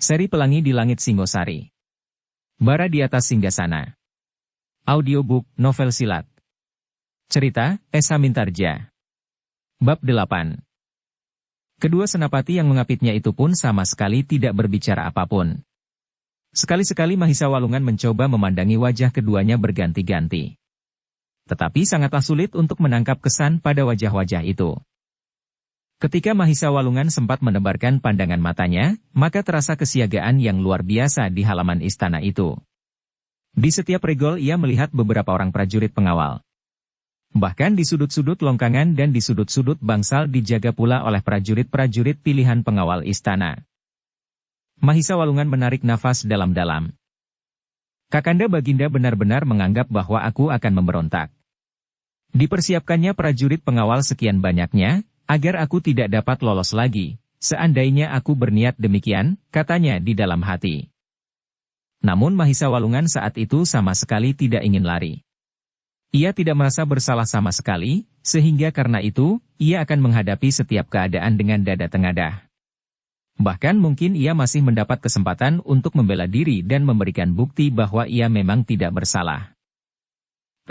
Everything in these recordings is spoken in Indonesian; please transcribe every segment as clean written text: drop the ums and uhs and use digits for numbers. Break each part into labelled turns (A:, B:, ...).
A: Seri Pelangi di Langit Singosari. Bara di Atas Singgasana. Audiobook, novel silat. Cerita, Esa Mintarja. Bab 8. Kedua senapati yang mengapitnya itu pun sama sekali tidak berbicara apapun. Sekali-sekali Mahisa Walungan mencoba memandangi wajah keduanya berganti-ganti. Tetapi sangatlah sulit untuk menangkap kesan pada wajah-wajah itu. Ketika Mahisa Walungan sempat menebarkan pandangan matanya, maka terasa kesiagaan yang luar biasa di halaman istana itu. Di setiap regol ia melihat beberapa orang prajurit pengawal. Bahkan di sudut-sudut longkangan dan di sudut-sudut bangsal dijaga pula oleh prajurit-prajurit pilihan pengawal istana. Mahisa Walungan menarik nafas dalam-dalam. Kakanda Baginda benar-benar menganggap bahwa aku akan memberontak. Dipersiapkannya prajurit pengawal sekian banyaknya, agar aku tidak dapat lolos lagi, seandainya aku berniat demikian, katanya di dalam hati. Namun Mahisa Walungan saat itu sama sekali tidak ingin lari. Ia tidak merasa bersalah sama sekali, sehingga karena itu, ia akan menghadapi setiap keadaan dengan dada tengadah. Bahkan mungkin ia masih mendapat kesempatan untuk membela diri dan memberikan bukti bahwa ia memang tidak bersalah.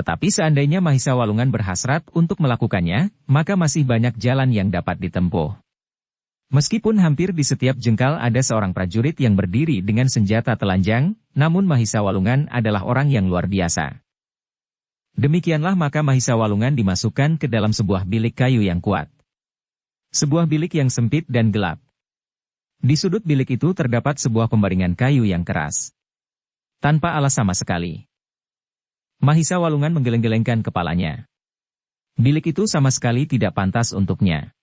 A: Tetapi seandainya Mahisa Walungan berhasrat untuk melakukannya, maka masih banyak jalan yang dapat ditempuh. Meskipun hampir di setiap jengkal ada seorang prajurit yang berdiri dengan senjata telanjang, namun Mahisa Walungan adalah orang yang luar biasa. Demikianlah maka Mahisa Walungan dimasukkan ke dalam sebuah bilik kayu yang kuat. Sebuah bilik yang sempit dan gelap. Di sudut bilik itu terdapat sebuah pembaringan kayu yang keras. Tanpa alas sama sekali. Mahisa Walungan menggeleng-gelengkan kepalanya. Bilik itu sama sekali tidak pantas untuknya.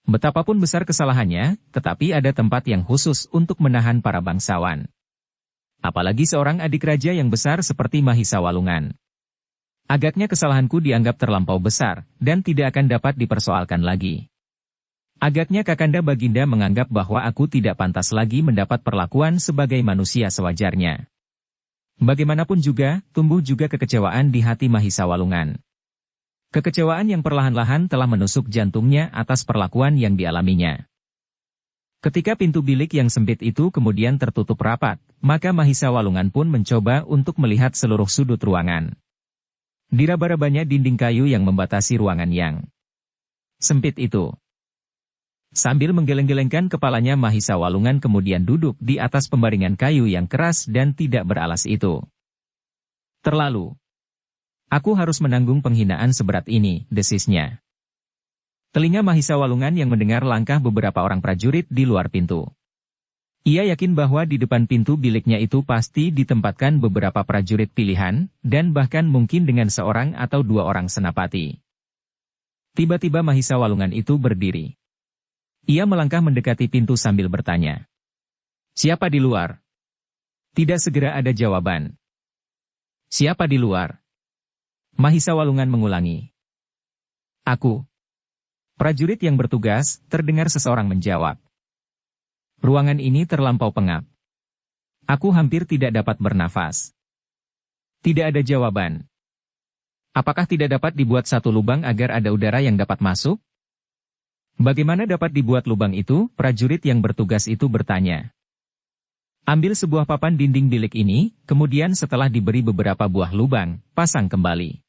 A: Betapapun besar kesalahannya, tetapi ada tempat yang khusus untuk menahan para bangsawan. Apalagi seorang adik raja yang besar seperti Mahisa Walungan. Agaknya kesalahanku dianggap terlampau besar, dan tidak akan dapat dipersoalkan lagi. Agaknya Kakanda Baginda menganggap bahwa aku tidak pantas lagi mendapat perlakuan sebagai manusia sewajarnya. Bagaimanapun juga, tumbuh juga kekecewaan di hati Mahisa Walungan. Kekecewaan yang perlahan-lahan telah menusuk jantungnya atas perlakuan yang dialaminya. Ketika pintu bilik yang sempit itu kemudian tertutup rapat, maka Mahisa Walungan pun mencoba untuk melihat seluruh sudut ruangan. Diraba-rabanya dinding kayu yang membatasi ruangan yang sempit itu. Sambil menggeleng-gelengkan kepalanya Mahisa Walungan kemudian duduk di atas pembaringan kayu yang keras dan tidak beralas itu. Terlalu. Aku harus menanggung penghinaan seberat ini, desisnya. Telinga Mahisa Walungan yang mendengar langkah beberapa orang prajurit di luar pintu. Ia yakin bahwa di depan pintu biliknya itu pasti ditempatkan beberapa prajurit pilihan, dan bahkan mungkin dengan seorang atau dua orang senapati. Tiba-tiba Mahisa Walungan itu berdiri. Ia melangkah mendekati pintu sambil bertanya. Siapa di luar? Tidak segera ada jawaban. Siapa di luar? Mahisa Walungan mengulangi. Aku. Prajurit yang bertugas, terdengar seseorang menjawab. Ruangan ini terlampau pengap. Aku hampir tidak dapat bernafas. Tidak ada jawaban. Apakah tidak dapat dibuat satu lubang agar ada udara yang dapat masuk? Bagaimana dapat dibuat lubang itu? Prajurit yang bertugas itu bertanya. Ambil sebuah papan dinding bilik ini, kemudian setelah diberi beberapa buah lubang, pasang kembali.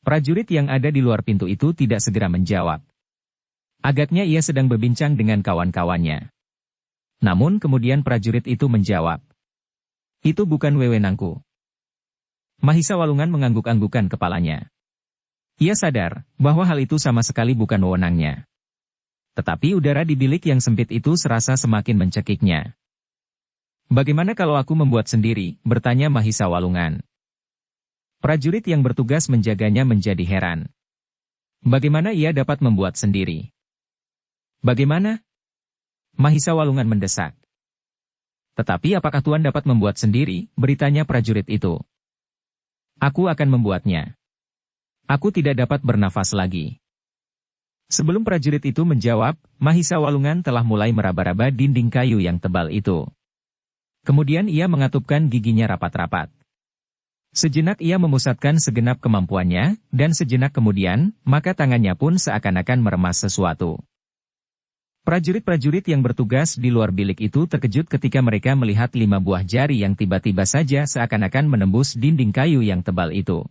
A: Prajurit yang ada di luar pintu itu tidak segera menjawab. Agaknya ia sedang berbincang dengan kawan-kawannya. Namun kemudian prajurit itu menjawab. Itu bukan wewenangku. Mahisa Walungan mengangguk-anggukan kepalanya. Ia sadar bahwa hal itu sama sekali bukan wewenangnya. Tetapi udara di bilik yang sempit itu serasa semakin mencekiknya. Bagaimana kalau aku membuat sendiri? Bertanya Mahisa Walungan. Prajurit yang bertugas menjaganya menjadi heran. Bagaimana ia dapat membuat sendiri? Bagaimana? Mahisa Walungan mendesak. Tetapi apakah Tuan dapat membuat sendiri? Beritanya prajurit itu. Aku akan membuatnya. Aku tidak dapat bernafas lagi. Sebelum prajurit itu menjawab, Mahisa Walungan telah mulai meraba-raba dinding kayu yang tebal itu. Kemudian ia mengatupkan giginya rapat-rapat. Sejenak ia memusatkan segenap kemampuannya, dan sejenak kemudian, maka tangannya pun seakan-akan meremas sesuatu. Prajurit-prajurit yang bertugas di luar bilik itu terkejut ketika mereka melihat 5 buah jari yang tiba-tiba saja seakan-akan menembus dinding kayu yang tebal itu.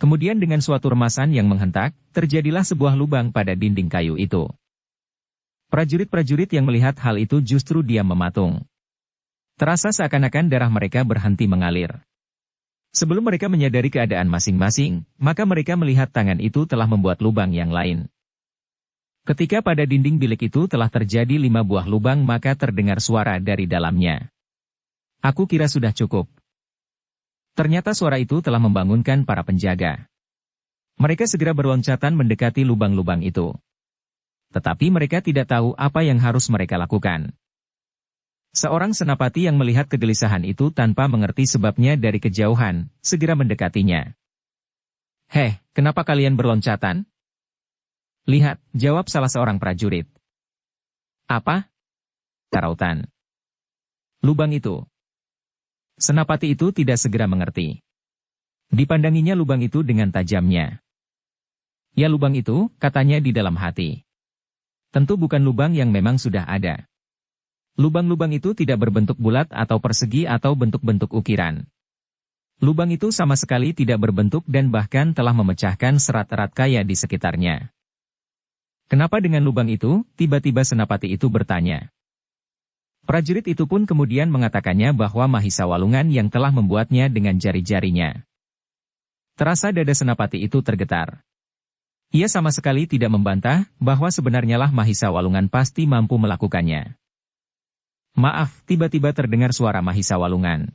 A: Kemudian dengan suatu remasan yang menghentak, terjadilah sebuah lubang pada dinding kayu itu. Prajurit-prajurit yang melihat hal itu justru diam mematung. Terasa seakan-akan darah mereka berhenti mengalir. Sebelum mereka menyadari keadaan masing-masing, maka mereka melihat tangan itu telah membuat lubang yang lain. Ketika pada dinding bilik itu telah terjadi 5 buah lubang, maka terdengar suara dari dalamnya. Aku kira sudah cukup. Ternyata suara itu telah membangunkan para penjaga. Mereka segera berloncatan mendekati lubang-lubang itu. Tetapi mereka tidak tahu apa yang harus mereka lakukan. Seorang senapati yang melihat kegelisahan itu tanpa mengerti sebabnya dari kejauhan, segera mendekatinya. "Heh, kenapa kalian berloncatan?" "Lihat," jawab salah seorang prajurit. "Apa?" Karautan. "Lubang itu." Senapati itu tidak segera mengerti. Dipandanginya lubang itu dengan tajamnya. "Ya lubang itu," katanya di dalam hati. "Tentu bukan lubang yang memang sudah ada. Lubang-lubang itu tidak berbentuk bulat atau persegi atau bentuk-bentuk ukiran. Lubang itu sama sekali tidak berbentuk dan bahkan telah memecahkan serat-erat kaya di sekitarnya." "Kenapa dengan lubang itu?" tiba-tiba senapati itu bertanya. Prajurit itu pun kemudian mengatakannya bahwa Mahisa Walungan yang telah membuatnya dengan jari-jarinya. Terasa dada senapati itu tergetar. Ia sama sekali tidak membantah bahwa sebenarnya lah Mahisa Walungan pasti mampu melakukannya. "Maaf," tiba-tiba terdengar suara Mahisa Walungan.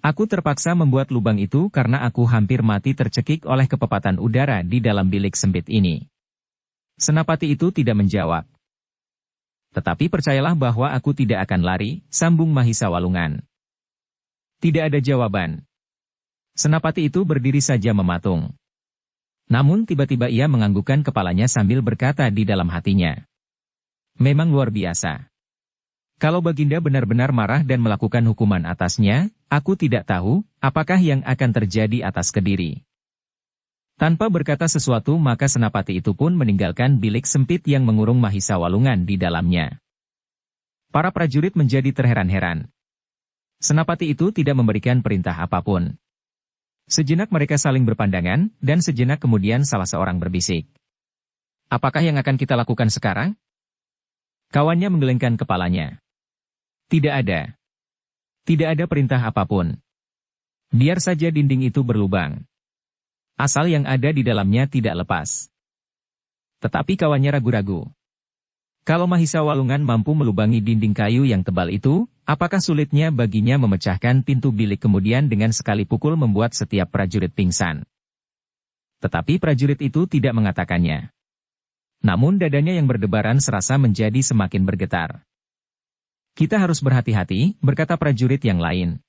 A: "Aku terpaksa membuat lubang itu karena aku hampir mati tercekik oleh kepepatan udara di dalam bilik sempit ini." Senapati itu tidak menjawab. "Tetapi percayalah bahwa aku tidak akan lari," sambung Mahisa Walungan. Tidak ada jawaban. Senapati itu berdiri saja mematung. Namun tiba-tiba ia menganggukkan kepalanya sambil berkata di dalam hatinya. "Memang luar biasa. Kalau Baginda benar-benar marah dan melakukan hukuman atasnya, aku tidak tahu apakah yang akan terjadi atas Kediri." Tanpa berkata sesuatu maka senapati itu pun meninggalkan bilik sempit yang mengurung Mahisa Walungan di dalamnya. Para prajurit menjadi terheran-heran. Senapati itu tidak memberikan perintah apapun. Sejenak mereka saling berpandangan, dan sejenak kemudian salah seorang berbisik. "Apakah yang akan kita lakukan sekarang?" Kawannya menggelengkan kepalanya. "Tidak ada. Tidak ada perintah apapun. Biar saja dinding itu berlubang. Asal yang ada di dalamnya tidak lepas." Tetapi kawannya ragu-ragu. Kalau Mahisa Walungan mampu melubangi dinding kayu yang tebal itu, apakah sulitnya baginya memecahkan pintu bilik kemudian dengan sekali pukul membuat setiap prajurit pingsan? Tetapi prajurit itu tidak mengatakannya. Namun dadanya yang berdebaran serasa menjadi semakin bergetar. "Kita harus berhati-hati," berkata prajurit yang lain.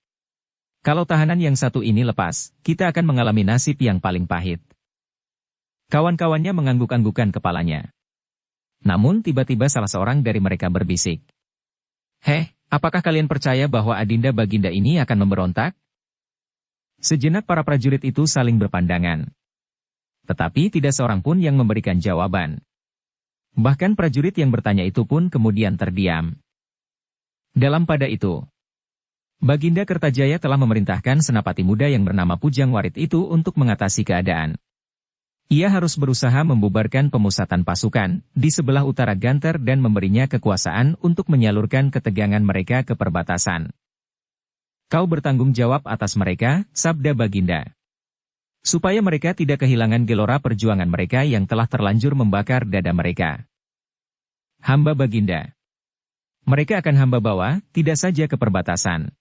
A: "Kalau tahanan yang satu ini lepas, kita akan mengalami nasib yang paling pahit." Kawan-kawannya mengangguk-anggukan kepalanya. Namun tiba-tiba salah seorang dari mereka berbisik. "Heh, apakah kalian percaya bahwa Adinda Baginda ini akan memberontak?" Sejenak para prajurit itu saling berpandangan. Tetapi tidak seorang pun yang memberikan jawaban. Bahkan prajurit yang bertanya itu pun kemudian terdiam. Dalam pada itu, Baginda Kertajaya telah memerintahkan senapati muda yang bernama Pujang Warit itu untuk mengatasi keadaan. Ia harus berusaha membubarkan pemusatan pasukan di sebelah utara Ganter dan memberinya kekuasaan untuk menyalurkan ketegangan mereka ke perbatasan. "Kau bertanggung jawab atas mereka," sabda Baginda. "Supaya mereka tidak kehilangan gelora perjuangan mereka yang telah terlanjur membakar dada mereka." "Hamba Baginda." "Mereka akan hamba bawa, tidak saja ke perbatasan.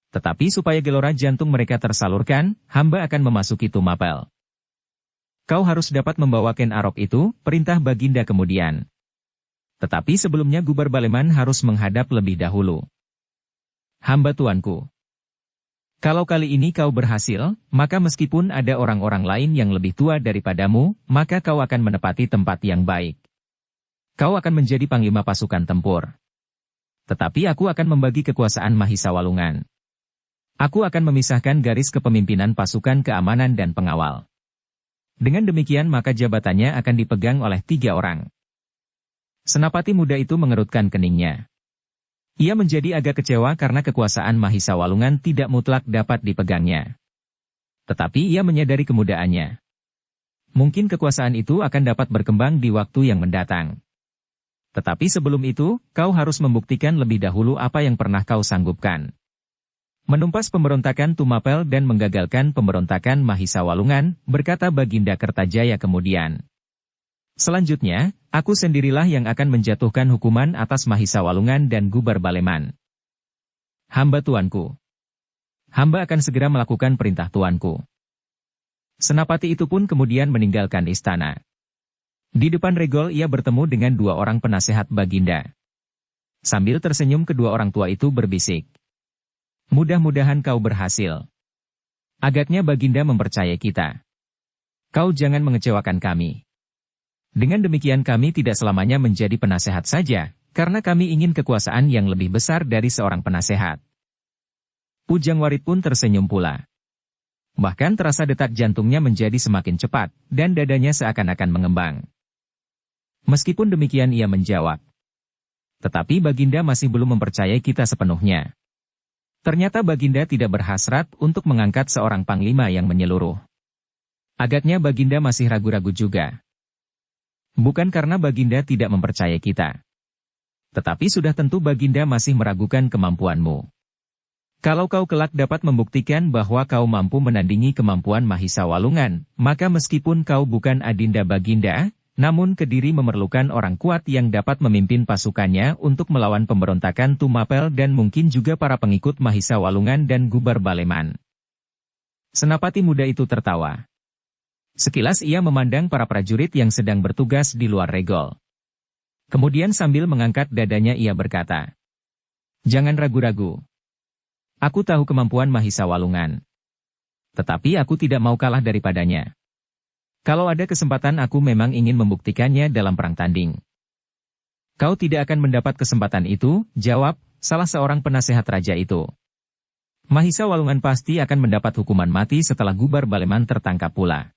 A: Tetapi supaya gelora jantung mereka tersalurkan, hamba akan memasuki Tumapel." "Kau harus dapat membawa Ken Arok itu," perintah Baginda kemudian. "Tetapi sebelumnya Gubar Baleman harus menghadap lebih dahulu." "Hamba tuanku. Kalau kali ini kau berhasil, maka meskipun ada orang-orang lain yang lebih tua daripadamu, maka kau akan menepati tempat yang baik. Kau akan menjadi panglima pasukan tempur. Tetapi aku akan membagi kekuasaan Mahisa Walungan. Aku akan memisahkan garis kepemimpinan pasukan keamanan dan pengawal. Dengan demikian maka jabatannya akan dipegang oleh 3 orang. Senapati muda itu mengerutkan keningnya. Ia menjadi agak kecewa karena kekuasaan Mahisa Walungan tidak mutlak dapat dipegangnya. Tetapi ia menyadari kemudaannya. Mungkin kekuasaan itu akan dapat berkembang di waktu yang mendatang. Tetapi sebelum itu, kau harus membuktikan lebih dahulu apa yang pernah kau sanggupkan. Menumpas pemberontakan Tumapel dan menggagalkan pemberontakan Mahisa Walungan, berkata Baginda Kertajaya kemudian. Selanjutnya, aku sendirilah yang akan menjatuhkan hukuman atas Mahisa Walungan dan Gubar Baleman. Hamba tuanku. Hamba akan segera melakukan perintah tuanku. Senapati itu pun kemudian meninggalkan istana. Di depan regol ia bertemu dengan dua orang penasehat Baginda. Sambil tersenyum kedua orang tua itu berbisik. Mudah-mudahan kau berhasil. Agaknya Baginda mempercayai kita. Kau jangan mengecewakan kami. Dengan demikian kami tidak selamanya menjadi penasehat saja, karena kami ingin kekuasaan yang lebih besar dari seorang penasehat. Pujang Warit pun tersenyum pula. Bahkan terasa detak jantungnya menjadi semakin cepat, dan dadanya seakan-akan mengembang. Meskipun demikian ia menjawab. Tetapi Baginda masih belum mempercayai kita sepenuhnya. Ternyata Baginda tidak berhasrat untuk mengangkat seorang panglima yang menyeluruh. Agaknya Baginda masih ragu-ragu juga. Bukan karena Baginda tidak mempercayai kita. Tetapi sudah tentu Baginda masih meragukan kemampuanmu. Kalau kau kelak dapat membuktikan bahwa kau mampu menandingi kemampuan Mahisa Walungan, maka meskipun kau bukan Adinda Baginda, namun Kediri memerlukan orang kuat yang dapat memimpin pasukannya untuk melawan pemberontakan Tumapel dan mungkin juga para pengikut Mahisa Walungan dan Gubar Baleman. Senapati muda itu tertawa. Sekilas ia memandang para prajurit yang sedang bertugas di luar regol. Kemudian sambil mengangkat dadanya ia berkata, "Jangan ragu-ragu. Aku tahu kemampuan Mahisa Walungan. Tetapi aku tidak mau kalah daripadanya. Kalau ada kesempatan aku memang ingin membuktikannya dalam perang tanding." "Kau tidak akan mendapat kesempatan itu," jawab salah seorang penasehat raja itu. "Mahisa Walungan pasti akan mendapat hukuman mati setelah Gubar Baleman tertangkap pula.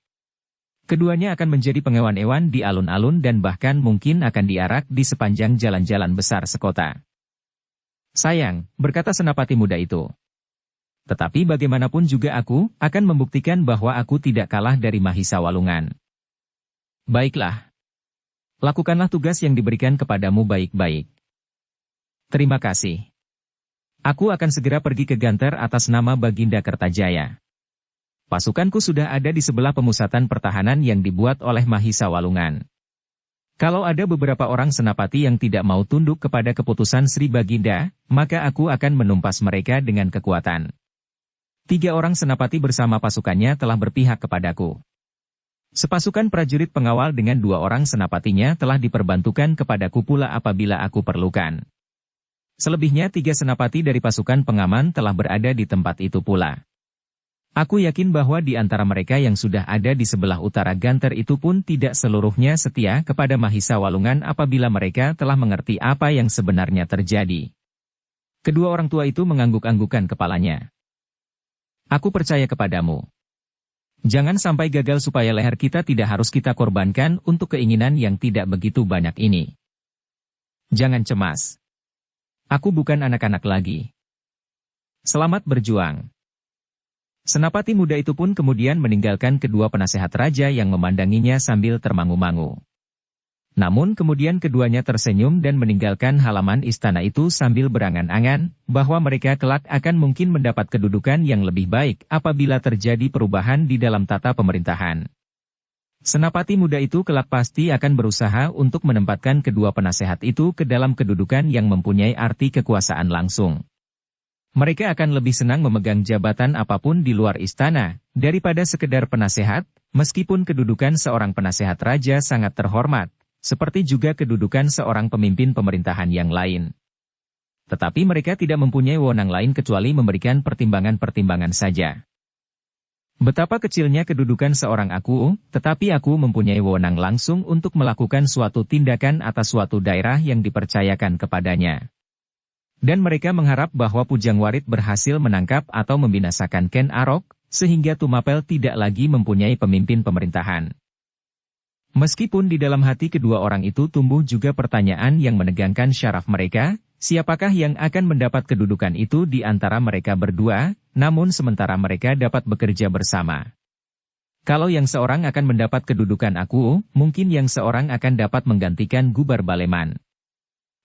A: Keduanya akan menjadi pengewan-ewan di alun-alun dan bahkan mungkin akan diarak di sepanjang jalan-jalan besar sekota." "Sayang," berkata senapati muda itu. "Tetapi bagaimanapun juga aku akan membuktikan bahwa aku tidak kalah dari Mahisa Walungan." "Baiklah. Lakukanlah tugas yang diberikan kepadamu baik-baik." "Terima kasih. Aku akan segera pergi ke Ganter atas nama Baginda Kertajaya. Pasukanku sudah ada di sebelah pemusatan pertahanan yang dibuat oleh Mahisa Walungan. Kalau ada beberapa orang senapati yang tidak mau tunduk kepada keputusan Sri Baginda, maka aku akan menumpas mereka dengan kekuatan. 3 orang senapati bersama pasukannya telah berpihak kepadaku. Sepasukan prajurit pengawal dengan 2 orang senapatinya telah diperbantukan kepadaku pula apabila aku perlukan. Selebihnya 3 senapati dari pasukan pengaman telah berada di tempat itu pula. Aku yakin bahwa di antara mereka yang sudah ada di sebelah utara Ganter itu pun tidak seluruhnya setia kepada Mahisa Walungan apabila mereka telah mengerti apa yang sebenarnya terjadi." Kedua orang tua itu mengangguk-anggukan kepalanya. "Aku percaya kepadamu. Jangan sampai gagal supaya leher kita tidak harus kita korbankan untuk keinginan yang tidak begitu banyak ini. Jangan cemas. Aku bukan anak-anak lagi. Selamat berjuang." Senapati muda itu pun kemudian meninggalkan kedua penasehat raja yang memandanginya sambil termangu-mangu. Namun kemudian keduanya tersenyum dan meninggalkan halaman istana itu sambil berangan-angan, bahwa mereka kelak akan mungkin mendapat kedudukan yang lebih baik apabila terjadi perubahan di dalam tata pemerintahan. Senapati muda itu kelak pasti akan berusaha untuk menempatkan kedua penasehat itu ke dalam kedudukan yang mempunyai arti kekuasaan langsung. Mereka akan lebih senang memegang jabatan apapun di luar istana, daripada sekedar penasehat, meskipun kedudukan seorang penasehat raja sangat terhormat, seperti juga kedudukan seorang pemimpin pemerintahan yang lain. Tetapi mereka tidak mempunyai wewenang lain kecuali memberikan pertimbangan-pertimbangan saja. Betapa kecilnya kedudukan seorang aku, tetapi aku mempunyai wewenang langsung untuk melakukan suatu tindakan atas suatu daerah yang dipercayakan kepadanya. Dan mereka mengharap bahwa Pujang Warit berhasil menangkap atau membinasakan Ken Arok, sehingga Tumapel tidak lagi mempunyai pemimpin pemerintahan. Meskipun di dalam hati kedua orang itu tumbuh juga pertanyaan yang menegangkan syaraf mereka, siapakah yang akan mendapat kedudukan itu di antara mereka berdua, namun sementara mereka dapat bekerja bersama. Kalau yang seorang akan mendapat kedudukan aku, mungkin yang seorang akan dapat menggantikan Gubar Baleman.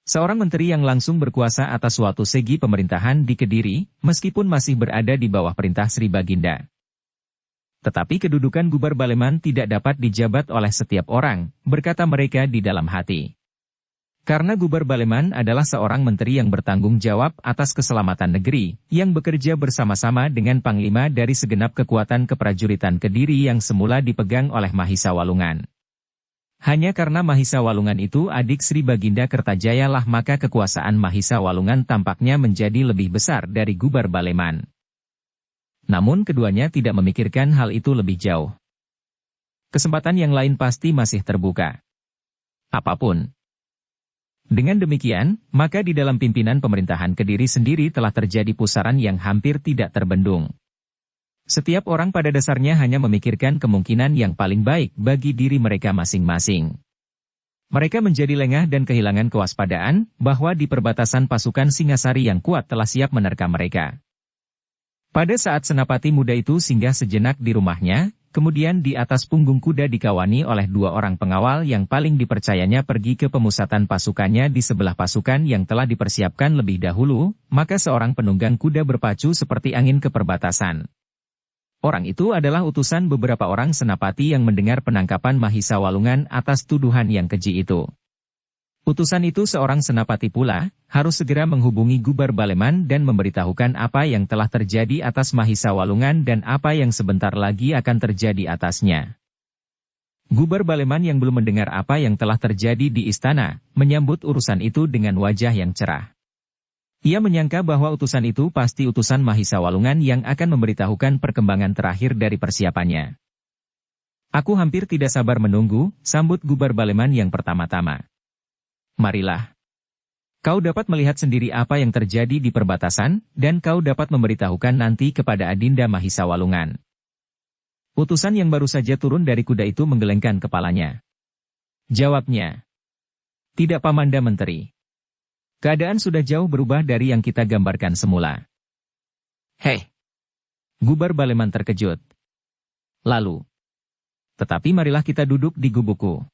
A: Seorang menteri yang langsung berkuasa atas suatu segi pemerintahan di Kediri, meskipun masih berada di bawah perintah Sri Baginda. Tetapi kedudukan Gubar Baleman tidak dapat dijabat oleh setiap orang, berkata mereka di dalam hati. Karena Gubar Baleman adalah seorang menteri yang bertanggung jawab atas keselamatan negeri, yang bekerja bersama-sama dengan panglima dari segenap kekuatan keprajuritan Kediri yang semula dipegang oleh Mahisa Walungan. Hanya karena Mahisa Walungan itu adik Sri Baginda Kertajaya lah maka kekuasaan Mahisa Walungan tampaknya menjadi lebih besar dari Gubar Baleman. Namun keduanya tidak memikirkan hal itu lebih jauh. Kesempatan yang lain pasti masih terbuka. Apapun. Dengan demikian, maka di dalam pimpinan pemerintahan Kediri sendiri telah terjadi pusaran yang hampir tidak terbendung. Setiap orang pada dasarnya hanya memikirkan kemungkinan yang paling baik bagi diri mereka masing-masing. Mereka menjadi lengah dan kehilangan kewaspadaan bahwa di perbatasan pasukan Singasari yang kuat telah siap menerkam mereka. Pada saat Senapati muda itu singgah sejenak di rumahnya, kemudian di atas punggung kuda dikawani oleh dua orang pengawal yang paling dipercayanya pergi ke pemusatan pasukannya di sebelah pasukan yang telah dipersiapkan lebih dahulu, maka seorang penunggang kuda berpacu seperti angin ke perbatasan. Orang itu adalah utusan beberapa orang senapati yang mendengar penangkapan Mahisa Walungan atas tuduhan yang keji itu. Utusan itu seorang senapati pula, harus segera menghubungi Gubar Baleman dan memberitahukan apa yang telah terjadi atas Mahisa Walungan dan apa yang sebentar lagi akan terjadi atasnya. Gubar Baleman yang belum mendengar apa yang telah terjadi di istana, menyambut urusan itu dengan wajah yang cerah. Ia menyangka bahwa utusan itu pasti utusan Mahisa Walungan yang akan memberitahukan perkembangan terakhir dari persiapannya. Aku hampir tidak sabar menunggu, sambut Gubar Baleman yang pertama-tama. Marilah. Kau dapat melihat sendiri apa yang terjadi di perbatasan, dan kau dapat memberitahukan nanti kepada Adinda Mahisa Walungan. Utusan yang baru saja turun dari kuda itu menggelengkan kepalanya. Jawabnya. Tidak Pamanda Menteri. Keadaan sudah jauh berubah dari yang kita gambarkan semula. Hei! Gubar Baleman terkejut. Lalu. Tetapi marilah kita duduk di gubukku.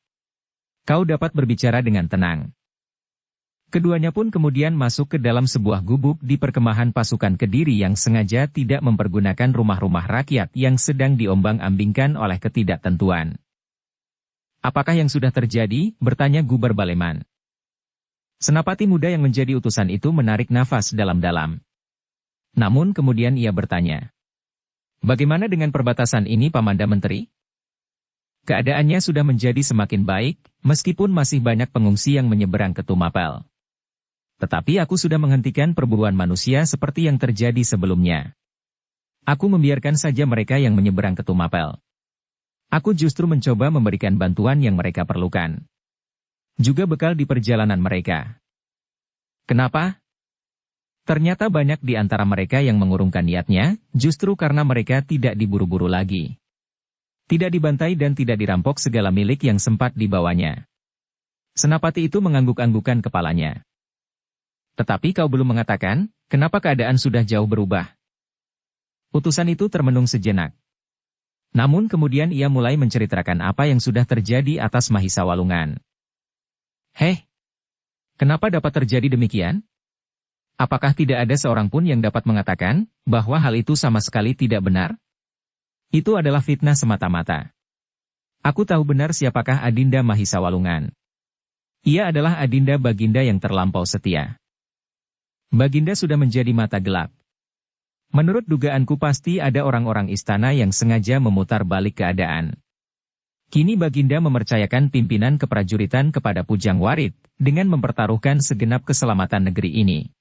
A: Kau dapat berbicara dengan tenang. Keduanya pun kemudian masuk ke dalam sebuah gubuk di perkemahan pasukan Kediri yang sengaja tidak mempergunakan rumah-rumah rakyat yang sedang diombang-ambingkan oleh ketidaktentuan. Apakah yang sudah terjadi? Bertanya Gubar Baleman. Senapati muda yang menjadi utusan itu menarik nafas dalam-dalam. Namun kemudian ia bertanya. Bagaimana dengan perbatasan ini Pamanda Menteri? Keadaannya sudah menjadi semakin baik, meskipun masih banyak pengungsi yang menyeberang ke Tumapel. Tetapi aku sudah menghentikan perburuan manusia seperti yang terjadi sebelumnya. Aku membiarkan saja mereka yang menyeberang ke Tumapel. Aku justru mencoba memberikan bantuan yang mereka perlukan. Juga bekal di perjalanan mereka. Kenapa? Ternyata banyak di antara mereka yang mengurungkan niatnya, justru karena mereka tidak diburu-buru lagi. Tidak dibantai dan tidak dirampok segala milik yang sempat dibawanya. Senapati itu mengangguk-anggukan kepalanya. Tetapi kau belum mengatakan, kenapa keadaan sudah jauh berubah? Utusan itu termenung sejenak. Namun kemudian ia mulai menceritakan apa yang sudah terjadi atas Mahisa Walungan. Hei! Kenapa dapat terjadi demikian? Apakah tidak ada seorang pun yang dapat mengatakan, bahwa hal itu sama sekali tidak benar? Itu adalah fitnah semata-mata. Aku tahu benar siapakah Adinda Mahisa Walungan. Ia adalah Adinda Baginda yang terlampau setia. Baginda sudah menjadi mata gelap. Menurut dugaanku pasti ada orang-orang istana yang sengaja memutar balik keadaan. Kini Baginda mempercayakan pimpinan keprajuritan kepada Pujang Warit, dengan mempertaruhkan segenap keselamatan negeri ini.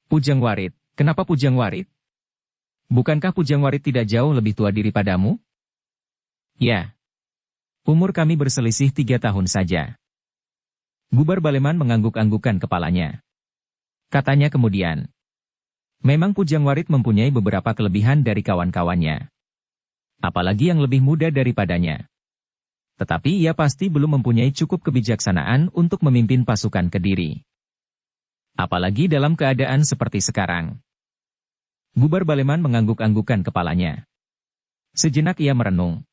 A: Pujang Warit, kenapa Pujang Warit? Bukankah Pujang Warit tidak jauh lebih tua daripadamu? Ya. Umur kami berselisih 3 tahun saja. Gubar Baleman mengangguk-anggukan kepalanya. Katanya kemudian. Memang Pujang Warit mempunyai beberapa kelebihan dari kawan-kawannya. Apalagi yang lebih muda daripadanya. Tetapi ia pasti belum mempunyai cukup kebijaksanaan untuk memimpin pasukan Kediri. Apalagi dalam keadaan seperti sekarang. Gubar Baleman mengangguk-anggukkan kepalanya. Sejenak ia merenung.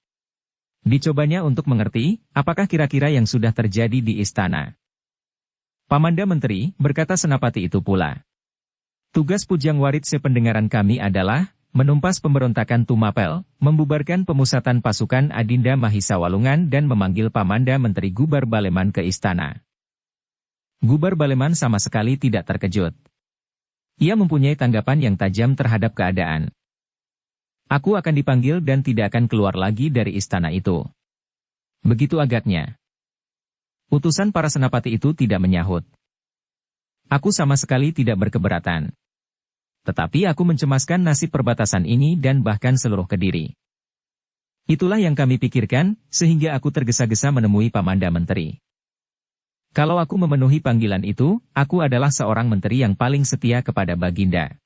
A: Dicobanya untuk mengerti, apakah kira-kira yang sudah terjadi di istana. Pamanda Menteri, berkata senapati itu pula. Tugas Pujang Warit sependengaran kami adalah menumpas pemberontakan Tumapel, membubarkan pemusatan pasukan Adinda Mahisa Walungan dan memanggil Pamanda Menteri Gubar Baleman ke istana. Gubar Baleman sama sekali tidak terkejut. Ia mempunyai tanggapan yang tajam terhadap keadaan. Aku akan dipanggil dan tidak akan keluar lagi dari istana itu. Begitu agaknya. Utusan para senapati itu tidak menyahut. Aku sama sekali tidak berkeberatan. Tetapi aku mencemaskan nasib perbatasan ini dan bahkan seluruh Kediri. Itulah yang kami pikirkan, sehingga aku tergesa-gesa menemui Pamanda Menteri. Kalau aku memenuhi panggilan itu, aku adalah seorang menteri yang paling setia kepada Baginda.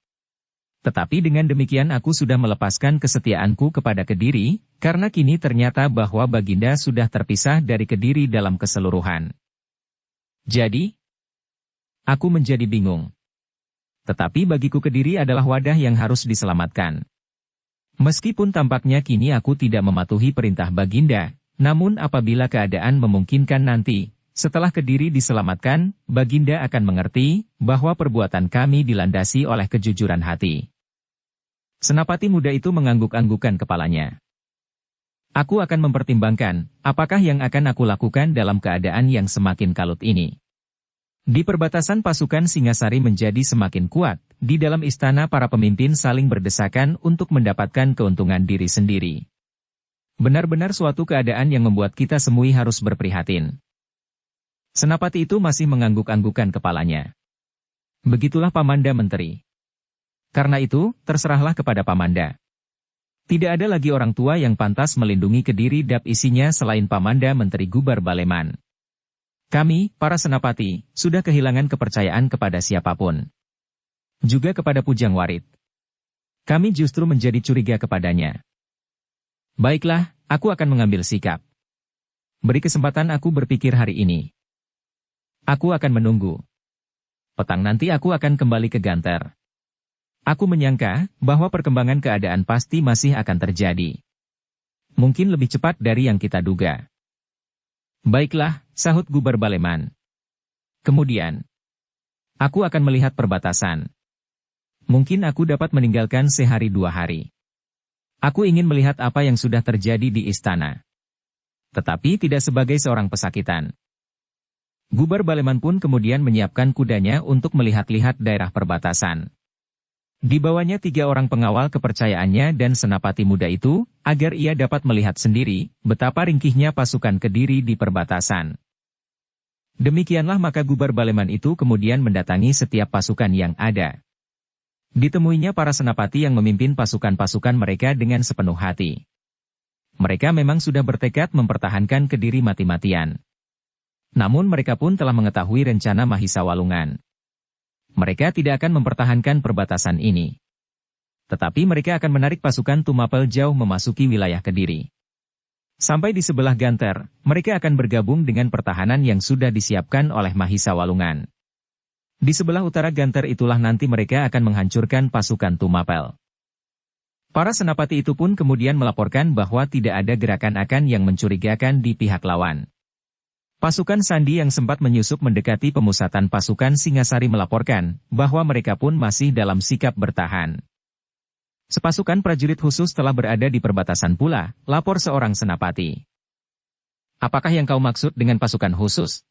A: Tetapi dengan demikian aku sudah melepaskan kesetiaanku kepada Kediri, karena kini ternyata bahwa Baginda sudah terpisah dari Kediri dalam keseluruhan. Jadi, aku menjadi bingung. Tetapi bagiku Kediri adalah wadah yang harus diselamatkan. Meskipun tampaknya kini aku tidak mematuhi perintah Baginda, namun apabila keadaan memungkinkan nanti, setelah Kediri diselamatkan, Baginda akan mengerti bahwa perbuatan kami dilandasi oleh kejujuran hati. Senapati muda itu mengangguk-anggukkan kepalanya. Aku akan mempertimbangkan, apakah yang akan aku lakukan dalam keadaan yang semakin kalut ini. Di perbatasan pasukan Singasari menjadi semakin kuat, di dalam istana para pemimpin saling berdesakan untuk mendapatkan keuntungan diri sendiri. Benar-benar suatu keadaan yang membuat kita semua harus berprihatin. Senapati itu masih mengangguk-anggukkan kepalanya. Begitulah Pamanda Menteri. Karena itu, terserahlah kepada Pamanda. Tidak ada lagi orang tua yang pantas melindungi Kediri dan isinya selain Pamanda Menteri Gubar Baleman. Kami, para senapati, sudah kehilangan kepercayaan kepada siapapun. Juga kepada Pujang Warit. Kami justru menjadi curiga kepadanya. Baiklah, aku akan mengambil sikap. Beri kesempatan aku berpikir hari ini. Aku akan menunggu. Petang nanti aku akan kembali ke Ganter. Aku menyangka bahwa perkembangan keadaan pasti masih akan terjadi. Mungkin lebih cepat dari yang kita duga. Baiklah, sahut Gubar Baleman. Kemudian, aku akan melihat perbatasan. Mungkin aku dapat meninggalkan sehari 2 hari. Aku ingin melihat apa yang sudah terjadi di istana. Tetapi tidak sebagai seorang pesakitan. Gubar Baleman pun kemudian menyiapkan kudanya untuk melihat-lihat daerah perbatasan. Dibawanya 3 orang pengawal kepercayaannya dan senapati muda itu, agar ia dapat melihat sendiri betapa ringkihnya pasukan Kediri di perbatasan. Demikianlah maka Gubar Baleman itu kemudian mendatangi setiap pasukan yang ada. Ditemuinya para senapati yang memimpin pasukan-pasukan mereka dengan sepenuh hati. Mereka memang sudah bertekad mempertahankan Kediri mati-matian. Namun mereka pun telah mengetahui rencana Mahisa Walungan. Mereka tidak akan mempertahankan perbatasan ini. Tetapi mereka akan menarik pasukan Tumapel jauh memasuki wilayah Kediri. Sampai di sebelah Ganter, mereka akan bergabung dengan pertahanan yang sudah disiapkan oleh Mahisa Walungan. Di sebelah utara Ganter itulah nanti mereka akan menghancurkan pasukan Tumapel. Para senapati itu pun kemudian melaporkan bahwa tidak ada gerakan yang mencurigakan di pihak lawan. Pasukan Sandi yang sempat menyusup mendekati pemusatan pasukan Singasari melaporkan bahwa mereka pun masih dalam sikap bertahan. Sepasukan prajurit khusus telah berada di perbatasan pula, lapor seorang senapati. Apakah yang kau maksud dengan pasukan khusus?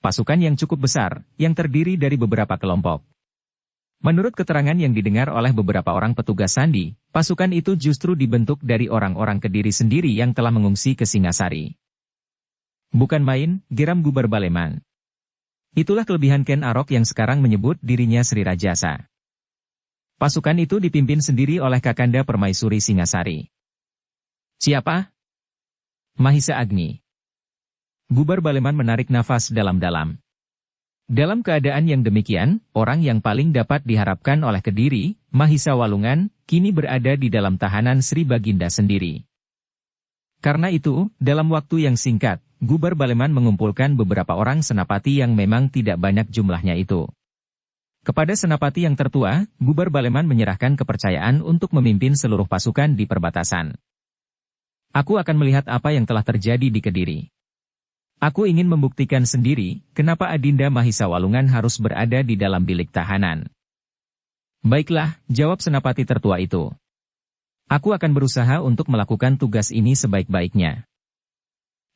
A: Pasukan yang cukup besar, yang terdiri dari beberapa kelompok. Menurut keterangan yang didengar oleh beberapa orang petugas Sandi, pasukan itu justru dibentuk dari orang-orang Kediri sendiri yang telah mengungsi ke Singasari. Bukan main, geram Gubar Baleman. Itulah kelebihan Ken Arok yang sekarang menyebut dirinya Sri Rajasa. Pasukan itu dipimpin sendiri oleh Kakanda Permaisuri Singasari. Siapa? Mahisa Agni. Gubar Baleman menarik nafas dalam-dalam. Dalam keadaan yang demikian, orang yang paling dapat diharapkan oleh Kediri, Mahisa Walungan, kini berada di dalam tahanan Sri Baginda sendiri. Karena itu, dalam waktu yang singkat, Gubar Baleman mengumpulkan beberapa orang senapati yang memang tidak banyak jumlahnya itu. Kepada senapati yang tertua, Gubar Baleman menyerahkan kepercayaan untuk memimpin seluruh pasukan di perbatasan. Aku akan melihat apa yang telah terjadi di Kediri. Aku ingin membuktikan sendiri, kenapa Adinda Mahisa Walungan harus berada di dalam bilik tahanan. Baiklah, jawab senapati tertua itu. Aku akan berusaha untuk melakukan tugas ini sebaik-baiknya.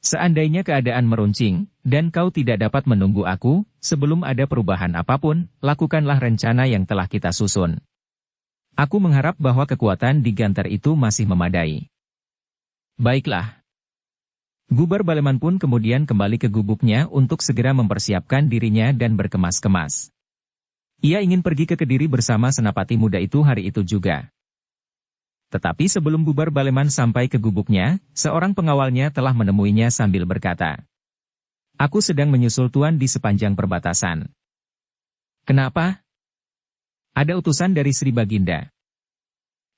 A: Seandainya keadaan meruncing, dan kau tidak dapat menunggu aku, sebelum ada perubahan apapun, lakukanlah rencana yang telah kita susun. Aku mengharap bahwa kekuatan di Ganter itu masih memadai. Baiklah. Gubar Baleman pun kemudian kembali ke gubuknya untuk segera mempersiapkan dirinya dan berkemas-kemas. Ia ingin pergi ke Kediri bersama senapati muda itu hari itu juga. Tetapi sebelum Gubar Baleman sampai ke gubuknya, seorang pengawalnya telah menemuinya sambil berkata, "Aku sedang menyusul Tuan di sepanjang perbatasan." "Kenapa?" "Ada utusan dari Sri Baginda."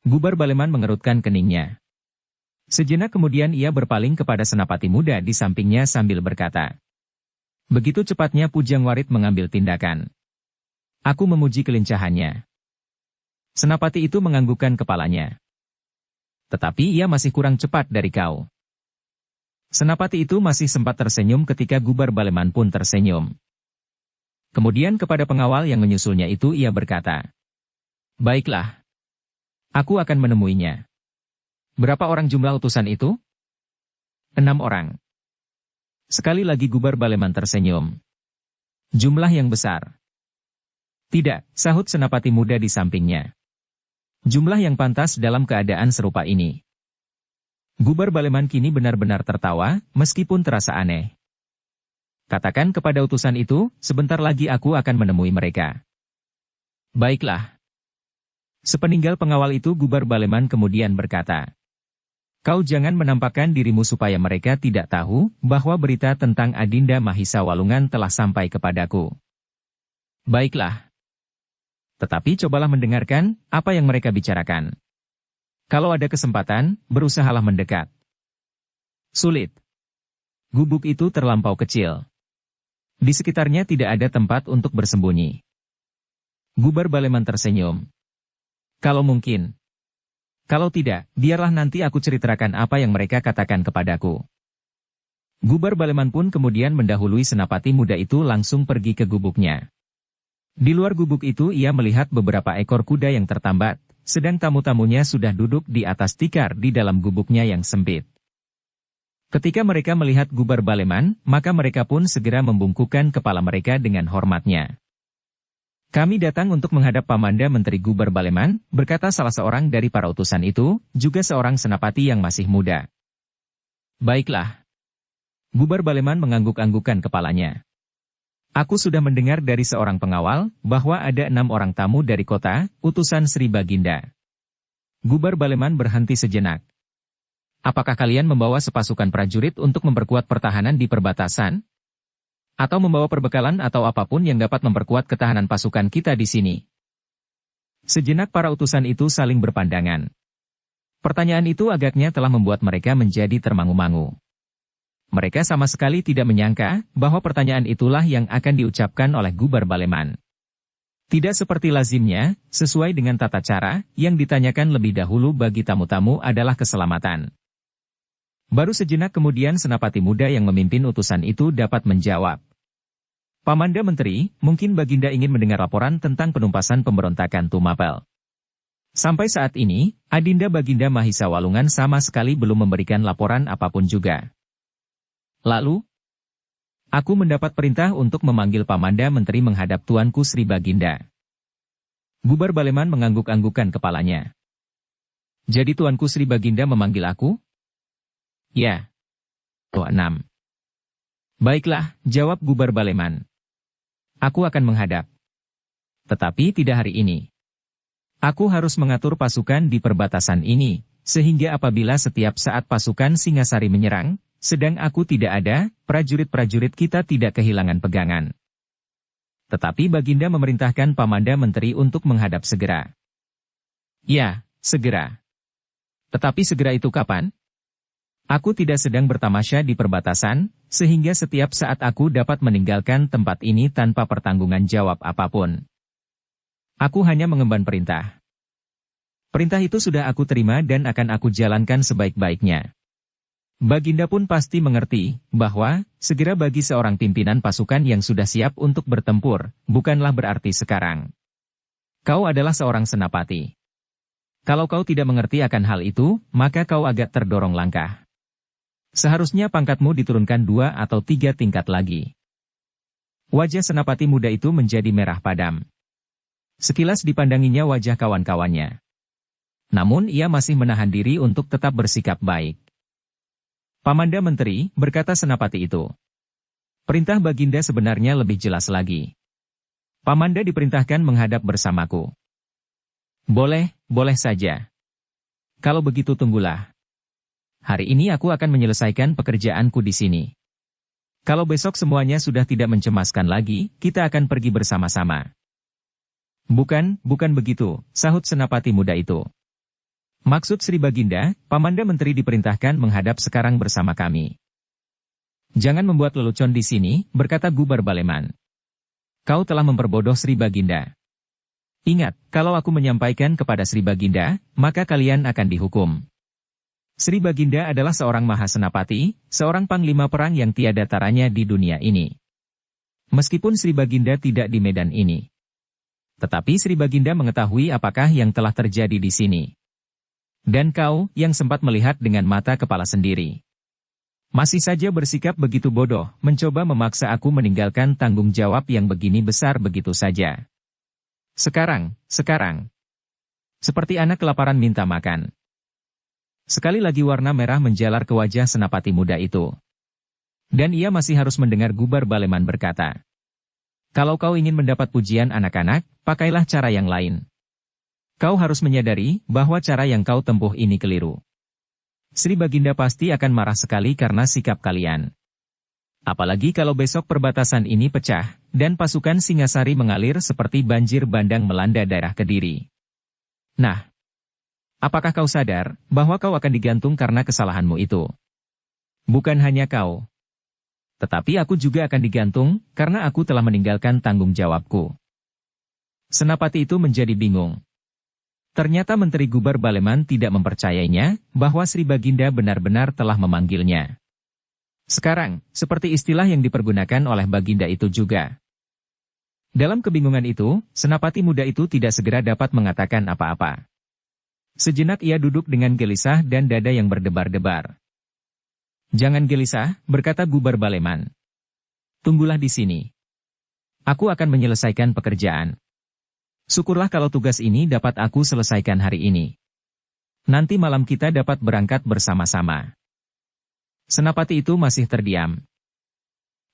A: Gubar Baleman mengerutkan keningnya. Sejenak kemudian ia berpaling kepada senapati muda di sampingnya sambil berkata, "Begitu cepatnya Pujang Warit mengambil tindakan. Aku memuji kelincahannya." Senapati itu menganggukkan kepalanya. "Tetapi ia masih kurang cepat dari kau." Senapati itu masih sempat tersenyum ketika Gubar Baleman pun tersenyum. Kemudian kepada pengawal yang menyusulnya itu ia berkata, "Baiklah. Aku akan menemuinya." "Berapa orang jumlah utusan itu?" "6 orang." Sekali lagi Gubar Baleman tersenyum. "Jumlah yang besar." "Tidak," sahut senapati muda di sampingnya. "Jumlah yang pantas dalam keadaan serupa ini." Gubar Baleman kini benar-benar tertawa, meskipun terasa aneh. "Katakan kepada utusan itu, sebentar lagi aku akan menemui mereka." "Baiklah." Sepeninggal pengawal itu Gubar Baleman kemudian berkata, "Kau jangan menampakkan dirimu supaya mereka tidak tahu bahwa berita tentang Adinda Mahisa Walungan telah sampai kepadaku." "Baiklah. Tetapi cobalah mendengarkan apa yang mereka bicarakan. Kalau ada kesempatan, berusahalah mendekat." Sulit. Gubuk itu terlampau kecil. Di sekitarnya tidak ada tempat untuk bersembunyi. Gubar Baleman tersenyum. "Kalau mungkin. Kalau tidak, biarlah nanti aku ceritakan apa yang mereka katakan kepadaku." Gubar Baleman pun kemudian mendahului senapati muda itu langsung pergi ke gubuknya. Di luar gubuk itu ia melihat beberapa ekor kuda yang tertambat, sedang tamu-tamunya sudah duduk di atas tikar di dalam gubuknya yang sempit. Ketika mereka melihat Gubar Baleman, maka mereka pun segera membungkukkan kepala mereka dengan hormatnya. "Kami datang untuk menghadap Pamanda Menteri Gubar Baleman," berkata salah seorang dari para utusan itu, juga seorang senapati yang masih muda. "Baiklah." Gubar Baleman mengangguk-anggukkan kepalanya. "Aku sudah mendengar dari seorang pengawal, bahwa ada 6 orang tamu dari kota, utusan Sri Baginda." Gubar Baleman berhenti sejenak. "Apakah kalian membawa sepasukan prajurit untuk memperkuat pertahanan di perbatasan? Atau membawa perbekalan atau apapun yang dapat memperkuat ketahanan pasukan kita di sini?" Sejenak para utusan itu saling berpandangan. Pertanyaan itu agaknya telah membuat mereka menjadi termangu-mangu. Mereka sama sekali tidak menyangka bahwa pertanyaan itulah yang akan diucapkan oleh Gubar Baleman. Tidak seperti lazimnya, sesuai dengan tata cara, yang ditanyakan lebih dahulu bagi tamu-tamu adalah keselamatan. Baru sejenak kemudian senapati muda yang memimpin utusan itu dapat menjawab. "Pamanda Menteri, mungkin Baginda ingin mendengar laporan tentang penumpasan pemberontakan Tumapel. Sampai saat ini, Adinda Baginda Mahisa Walungan sama sekali belum memberikan laporan apapun juga. Lalu, aku mendapat perintah untuk memanggil Pamanda Menteri menghadap Tuanku Sri Baginda." Gubar Baleman mengangguk-anggukkan kepalanya. "Jadi Tuanku Sri Baginda memanggil aku?" "Ya." "Oh 6. "Baiklah," jawab Gubar Baleman. "Aku akan menghadap. Tetapi tidak hari ini. Aku harus mengatur pasukan di perbatasan ini, sehingga apabila setiap saat pasukan Singasari menyerang, sedang aku tidak ada, prajurit-prajurit kita tidak kehilangan pegangan. Tetapi Baginda memerintahkan Pamanda Menteri untuk menghadap segera." "Ya, segera. Tetapi segera itu kapan?" Aku tidak sedang bertamasya di perbatasan, sehingga setiap saat aku dapat meninggalkan tempat ini tanpa pertanggungan jawab apapun. Aku hanya mengemban perintah. Perintah itu sudah aku terima dan akan aku jalankan sebaik-baiknya. Baginda pun pasti mengerti, bahwa, segera bagi seorang pimpinan pasukan yang sudah siap untuk bertempur, bukanlah berarti sekarang. Kau adalah seorang senapati. Kalau kau tidak mengerti akan hal itu, maka kau agak terdorong langkah. Seharusnya pangkatmu diturunkan 2 atau 3 tingkat lagi. Wajah senapati muda itu menjadi merah padam. Sekilas dipandanginya wajah kawan-kawannya. Namun ia masih menahan diri untuk tetap bersikap baik. Pamanda Menteri, berkata senapati itu. Perintah Baginda sebenarnya lebih jelas lagi. Pamanda diperintahkan menghadap bersamaku. Boleh, boleh saja. Kalau begitu tunggulah. Hari ini aku akan menyelesaikan pekerjaanku di sini. Kalau besok semuanya sudah tidak mencemaskan lagi, kita akan pergi bersama-sama. Bukan begitu, sahut senapati muda itu. Maksud Sri Baginda, Pamanda Menteri diperintahkan menghadap sekarang bersama kami. Jangan membuat lelucon di sini, berkata Gubar Baleman. Kau telah memperbodoh Sri Baginda. Ingat, kalau aku menyampaikan kepada Sri Baginda, maka kalian akan dihukum. Sri Baginda adalah seorang Mahasenapati, seorang panglima perang yang tiada taranya di dunia ini. Meskipun Sri Baginda tidak di medan ini. Tetapi Sri Baginda mengetahui apakah yang telah terjadi di sini. Dan kau, yang sempat melihat dengan mata kepala sendiri. Masih saja bersikap begitu bodoh, mencoba memaksa aku meninggalkan tanggung jawab yang begini besar begitu saja. Sekarang. Seperti anak kelaparan minta makan. Sekali lagi warna merah menjalar ke wajah senapati muda itu. Dan ia masih harus mendengar Gubar Baleman berkata. Kalau kau ingin mendapat pujian anak-anak, pakailah cara yang lain. Kau harus menyadari bahwa cara yang kau tempuh ini keliru. Sri Baginda pasti akan marah sekali karena sikap kalian. Apalagi kalau besok perbatasan ini pecah, dan pasukan Singasari mengalir seperti banjir bandang melanda daerah Kediri. Nah, apakah kau sadar bahwa kau akan digantung karena kesalahanmu itu? Bukan hanya kau. Tetapi aku juga akan digantung, karena aku telah meninggalkan tanggung jawabku. Senapati itu menjadi bingung. Ternyata Menteri Gubar Baleman tidak mempercayainya, bahwa Sri Baginda benar-benar telah memanggilnya. Sekarang, seperti istilah yang dipergunakan oleh Baginda itu juga. Dalam kebingungan itu, senapati muda itu tidak segera dapat mengatakan apa-apa. Sejenak ia duduk dengan gelisah dan dada yang berdebar-debar. Jangan gelisah, berkata Gubar Baleman. Tunggulah di sini. Aku akan menyelesaikan pekerjaan. Syukurlah kalau tugas ini dapat aku selesaikan hari ini. Nanti malam kita dapat berangkat bersama-sama. Senapati itu masih terdiam.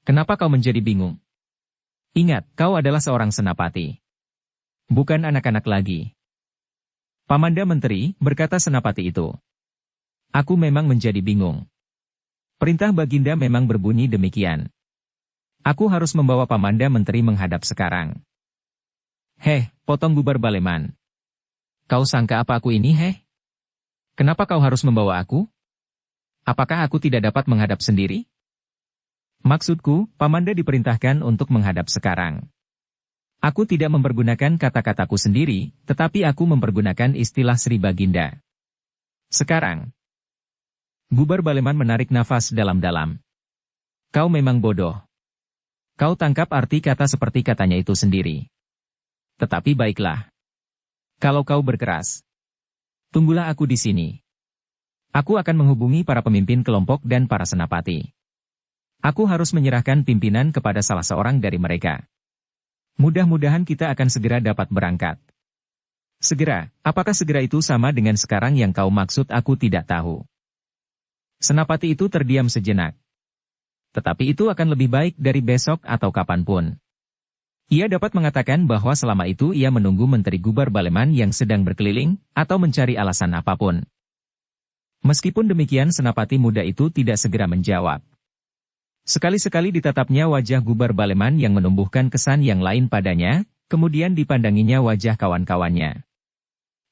A: Kenapa kau menjadi bingung? Ingat, kau adalah seorang senapati. Bukan anak-anak lagi. Pamanda Menteri, berkata senapati itu. Aku memang menjadi bingung. Perintah Baginda memang berbunyi demikian. Aku harus membawa Pamanda Menteri menghadap sekarang. Potong Gubar Baleman. Kau sangka apa aku ini, Kenapa kau harus membawa aku? Apakah aku tidak dapat menghadap sendiri? Maksudku, Pamanda diperintahkan untuk menghadap sekarang. Aku tidak mempergunakan kata-kataku sendiri, tetapi aku mempergunakan istilah Sri Baginda. Sekarang. Gubar Baleman menarik nafas dalam-dalam. Kau memang bodoh. Kau tangkap arti kata seperti katanya itu sendiri. Tetapi baiklah. Kalau kau berkeras, tunggulah aku di sini. Aku akan menghubungi para pemimpin kelompok dan para senapati. Aku harus menyerahkan pimpinan kepada salah seorang dari mereka. Mudah-mudahan kita akan segera dapat berangkat. Segera, apakah segera itu sama dengan sekarang yang kau maksud aku tidak tahu. Senapati itu terdiam sejenak. Tetapi itu akan lebih baik dari besok atau kapanpun. Ia dapat mengatakan bahwa selama itu ia menunggu Menteri Gubar Baleman yang sedang berkeliling, atau mencari alasan apapun. Meskipun demikian senapati muda itu tidak segera menjawab. Sekali-sekali ditatapnya wajah Gubar Baleman yang menumbuhkan kesan yang lain padanya, kemudian dipandanginya wajah kawan-kawannya.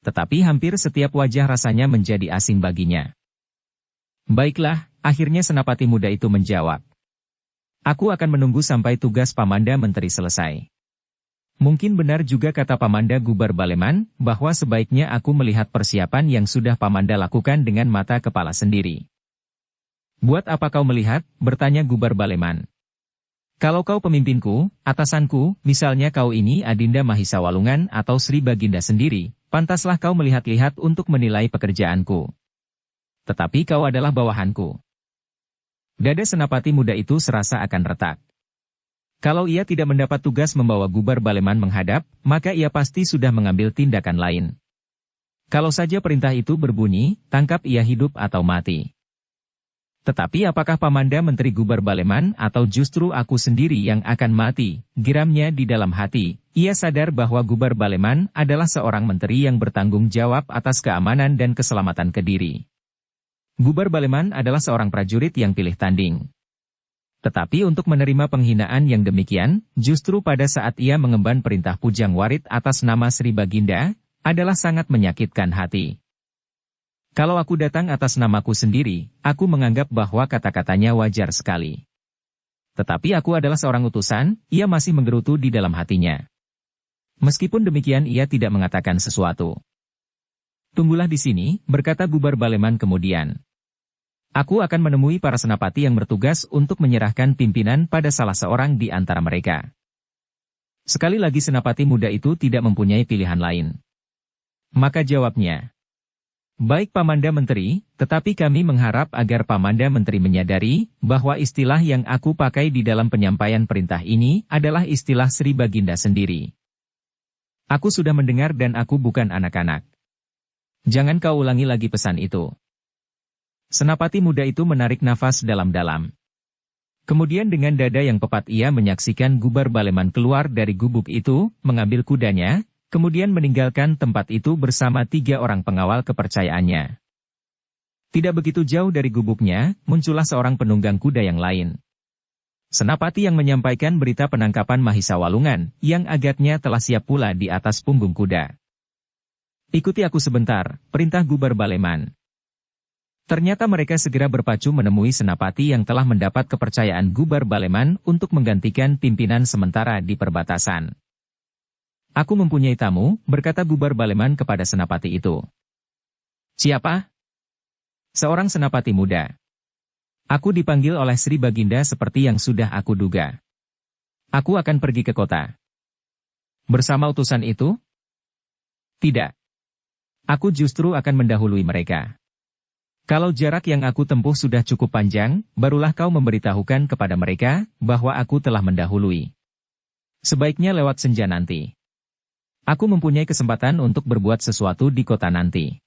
A: Tetapi hampir setiap wajah rasanya menjadi asing baginya. Baiklah, akhirnya senapati muda itu menjawab. Aku akan menunggu sampai tugas Pamanda Menteri selesai. Mungkin benar juga kata Pamanda Gubar Baleman, bahwa sebaiknya aku melihat persiapan yang sudah Pamanda lakukan dengan mata kepala sendiri. Buat apa kau melihat? Bertanya Gubar Baleman. Kalau kau pemimpinku, atasanku, misalnya kau ini Adinda Mahisa Walungan atau Sri Baginda sendiri, pantaslah kau melihat-lihat untuk menilai pekerjaanku. Tetapi kau adalah bawahanku. Dada senapati muda itu serasa akan retak. Kalau ia tidak mendapat tugas membawa Gubar Baleman menghadap, maka ia pasti sudah mengambil tindakan lain. Kalau saja perintah itu berbunyi, tangkap ia hidup atau mati. Tetapi apakah Pamanda Menteri Gubar Baleman atau justru aku sendiri yang akan mati? Geramnya di dalam hati. Ia sadar bahwa Gubar Baleman adalah seorang menteri yang bertanggung jawab atas keamanan dan keselamatan Kediri. Gubar Baleman adalah seorang prajurit yang pilih tanding. Tetapi untuk menerima penghinaan yang demikian, justru pada saat ia mengemban perintah Pujang Warit atas nama Sri Baginda, adalah sangat menyakitkan hati. Kalau aku datang atas namaku sendiri, aku menganggap bahwa kata-katanya wajar sekali. Tetapi aku adalah seorang utusan, ia masih menggerutu di dalam hatinya. Meskipun demikian ia tidak mengatakan sesuatu. Tunggulah di sini, berkata Gubar Baleman kemudian. Aku akan menemui para senapati yang bertugas untuk menyerahkan pimpinan pada salah seorang di antara mereka. Sekali lagi senapati muda itu tidak mempunyai pilihan lain. Maka jawabnya. Baik Pamanda Menteri, tetapi kami mengharap agar Pamanda Menteri menyadari bahwa istilah yang aku pakai di dalam penyampaian perintah ini adalah istilah Sri Baginda sendiri. Aku sudah mendengar dan aku bukan anak-anak. Jangan kau ulangi lagi pesan itu. Senapati muda itu menarik nafas dalam-dalam. Kemudian dengan dada yang pepat ia menyaksikan Gubar Baleman keluar dari gubuk itu, mengambil kudanya, kemudian meninggalkan tempat itu bersama 3 orang pengawal kepercayaannya. Tidak begitu jauh dari gubuknya, muncullah seorang penunggang kuda yang lain. Senapati yang menyampaikan berita penangkapan Mahisa Walungan, yang agaknya telah siap pula di atas punggung kuda. Ikuti aku sebentar, perintah Gubar Baleman. Ternyata mereka segera berpacu menemui senapati yang telah mendapat kepercayaan Gubar Baleman untuk menggantikan pimpinan sementara di perbatasan. Aku mempunyai tamu, berkata Gubar Baleman kepada senapati itu. Siapa? Seorang senapati muda. Aku dipanggil oleh Sri Baginda seperti yang sudah aku duga. Aku akan pergi ke kota. Bersama utusan itu? Tidak. Aku justru akan mendahului mereka. Kalau jarak yang aku tempuh sudah cukup panjang, barulah kau memberitahukan kepada mereka bahwa aku telah mendahului. Sebaiknya lewat senja nanti. Aku mempunyai kesempatan untuk berbuat sesuatu di kota nanti.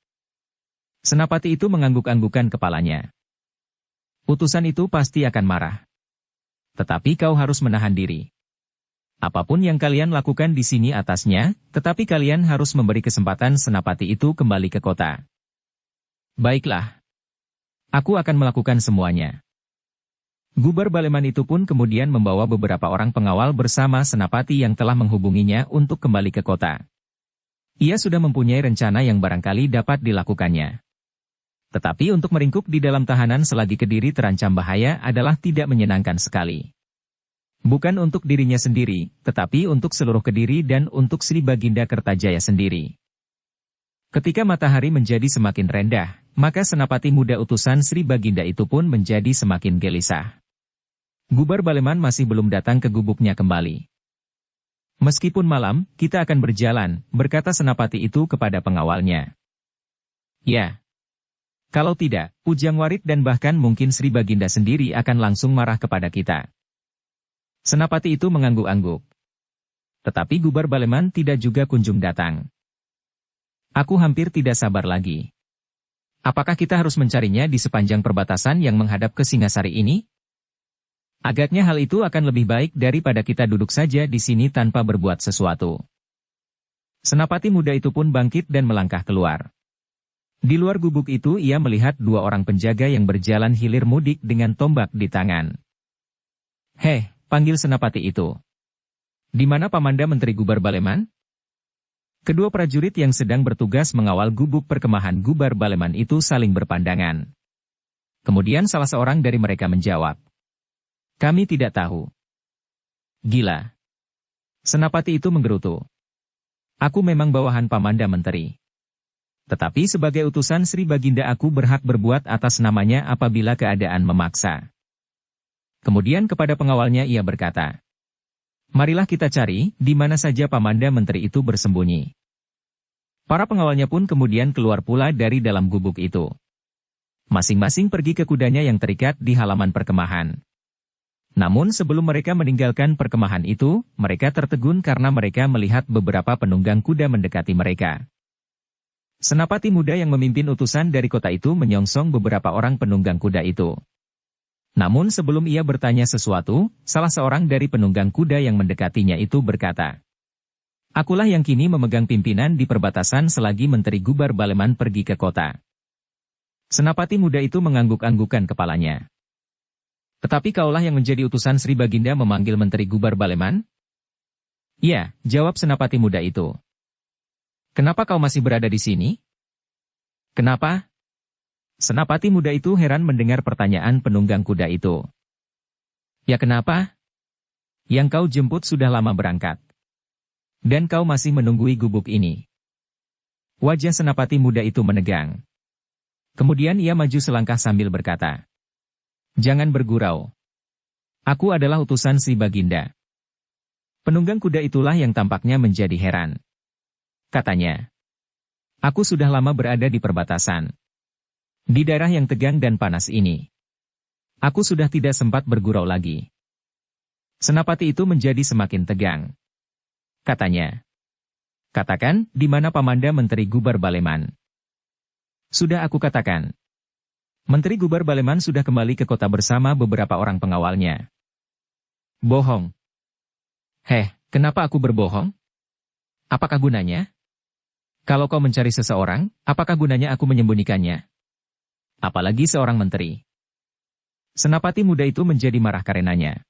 A: Senapati itu mengangguk-anggukan kepalanya. Utusan itu pasti akan marah. Tetapi kau harus menahan diri. Apapun yang kalian lakukan di sini atasnya, tetapi kalian harus memberi kesempatan senapati itu kembali ke kota. Baiklah. Aku akan melakukan semuanya. Gubar Baleman itu pun kemudian membawa beberapa orang pengawal bersama senapati yang telah menghubunginya untuk kembali ke kota. Ia sudah mempunyai rencana yang barangkali dapat dilakukannya. Tetapi untuk meringkuk di dalam tahanan selagi Kediri terancam bahaya adalah tidak menyenangkan sekali. Bukan untuk dirinya sendiri, tetapi untuk seluruh Kediri dan untuk Sri Baginda Kertajaya sendiri. Ketika matahari menjadi semakin rendah, maka senapati muda utusan Sri Baginda itu pun menjadi semakin gelisah. Gubar Baleman masih belum datang ke gubuknya kembali. Meskipun malam, kita akan berjalan, berkata senapati itu kepada pengawalnya. Ya. Kalau tidak, Pujang Warit dan bahkan mungkin Sri Baginda sendiri akan langsung marah kepada kita. Senapati itu mengangguk-angguk. Tetapi Gubar Baleman tidak juga kunjung datang. Aku hampir tidak sabar lagi. Apakah kita harus mencarinya di sepanjang perbatasan yang menghadap ke Singasari ini? Agaknya hal itu akan lebih baik daripada kita duduk saja di sini tanpa berbuat sesuatu. Senapati muda itu pun bangkit dan melangkah keluar. Di luar gubuk itu ia melihat 2 orang penjaga yang berjalan hilir mudik dengan tombak di tangan. Heh, panggil senapati itu. Di mana Pamanda Menteri Gubar Baleman? Kedua prajurit yang sedang bertugas mengawal gubuk perkemahan Gubar Baleman itu saling berpandangan. Kemudian salah seorang dari mereka menjawab, "Kami tidak tahu." Gila. Senapati itu menggerutu. Aku memang bawahan Pamanda Menteri. Tetapi sebagai utusan Sri Baginda aku berhak berbuat atas namanya apabila keadaan memaksa. Kemudian kepada pengawalnya ia berkata, "Marilah kita cari, di mana saja Pamanda Menteri itu bersembunyi." Para pengawalnya pun kemudian keluar pula dari dalam gubuk itu. Masing-masing pergi ke kudanya yang terikat di halaman perkemahan. Namun sebelum mereka meninggalkan perkemahan itu, mereka tertegun karena mereka melihat beberapa penunggang kuda mendekati mereka. Senapati muda yang memimpin utusan dari kota itu menyongsong beberapa orang penunggang kuda itu. Namun sebelum ia bertanya sesuatu, salah seorang dari penunggang kuda yang mendekatinya itu berkata, "Akulah yang kini memegang pimpinan di perbatasan selagi Menteri Gubar Baleman pergi ke kota." Senapati muda itu mengangguk-anggukan kepalanya. "Tetapi kaulah yang menjadi utusan Sri Baginda memanggil Menteri Gubar Baleman?" "Iya," jawab senapati muda itu. "Kenapa kau masih berada di sini?" "Kenapa?" Senapati muda itu heran mendengar pertanyaan penunggang kuda itu. "Ya kenapa? Yang kau jemput sudah lama berangkat. Dan kau masih menunggui gubuk ini." Wajah senapati muda itu menegang. Kemudian ia maju selangkah sambil berkata, "Jangan bergurau. Aku adalah utusan Sri Baginda." Penunggang kuda itulah yang tampaknya menjadi heran. Katanya, "Aku sudah lama berada di perbatasan. Di daerah yang tegang dan panas ini. Aku sudah tidak sempat bergurau lagi." Senapati itu menjadi semakin tegang. Katanya, "Katakan, di mana Pamanda Menteri Gubar Baleman?" "Sudah aku katakan. Menteri Gubar Baleman sudah kembali ke kota bersama beberapa orang pengawalnya." "Bohong." "Heh, kenapa aku berbohong? Apakah gunanya? Kalau kau mencari seseorang, apakah gunanya aku menyembunyikannya? Apalagi seorang menteri." Senapati muda itu menjadi marah karenanya.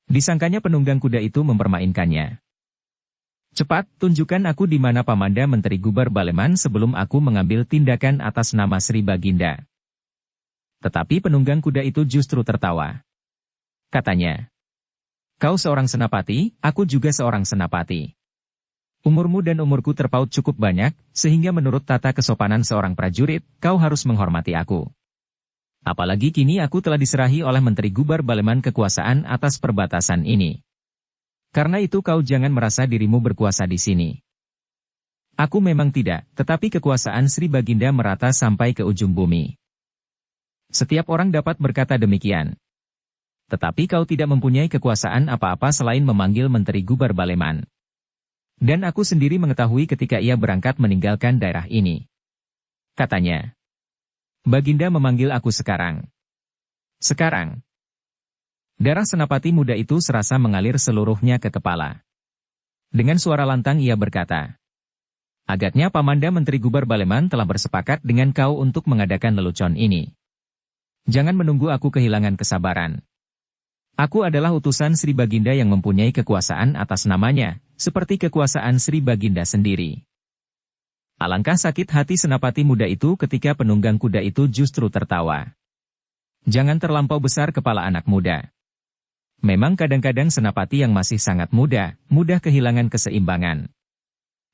A: Disangkanya penunggang kuda itu mempermainkannya. "Cepat, tunjukkan aku di mana Pamanda Menteri Gubar Baleman sebelum aku mengambil tindakan atas nama Sri Baginda." Tetapi penunggang kuda itu justru tertawa. Katanya, "Kau seorang senapati, aku juga seorang senapati. Umurmu dan umurku terpaut cukup banyak, sehingga menurut tata kesopanan seorang prajurit, kau harus menghormati aku. Apalagi kini aku telah diserahi oleh Menteri Gubar Baleman kekuasaan atas perbatasan ini. Karena itu kau jangan merasa dirimu berkuasa di sini. Aku memang tidak, tetapi kekuasaan Sri Baginda merata sampai ke ujung bumi. Setiap orang dapat berkata demikian. Tetapi kau tidak mempunyai kekuasaan apa-apa selain memanggil Menteri Gubar Baleman. Dan aku sendiri mengetahui ketika ia berangkat meninggalkan daerah ini." Katanya, "Baginda memanggil aku sekarang." "Sekarang?" Darah senapati muda itu serasa mengalir seluruhnya ke kepala. Dengan suara lantang ia berkata, "Agaknya Pamanda Menteri Gubar Baleman telah bersepakat dengan kau untuk mengadakan lelucon ini. Jangan menunggu aku kehilangan kesabaran. Aku adalah utusan Sri Baginda yang mempunyai kekuasaan atas namanya, seperti kekuasaan Sri Baginda sendiri." Alangkah sakit hati senapati muda itu ketika penunggang kuda itu justru tertawa. Jangan terlampau besar kepala anak muda. Memang kadang-kadang senapati yang masih sangat muda, mudah kehilangan keseimbangan.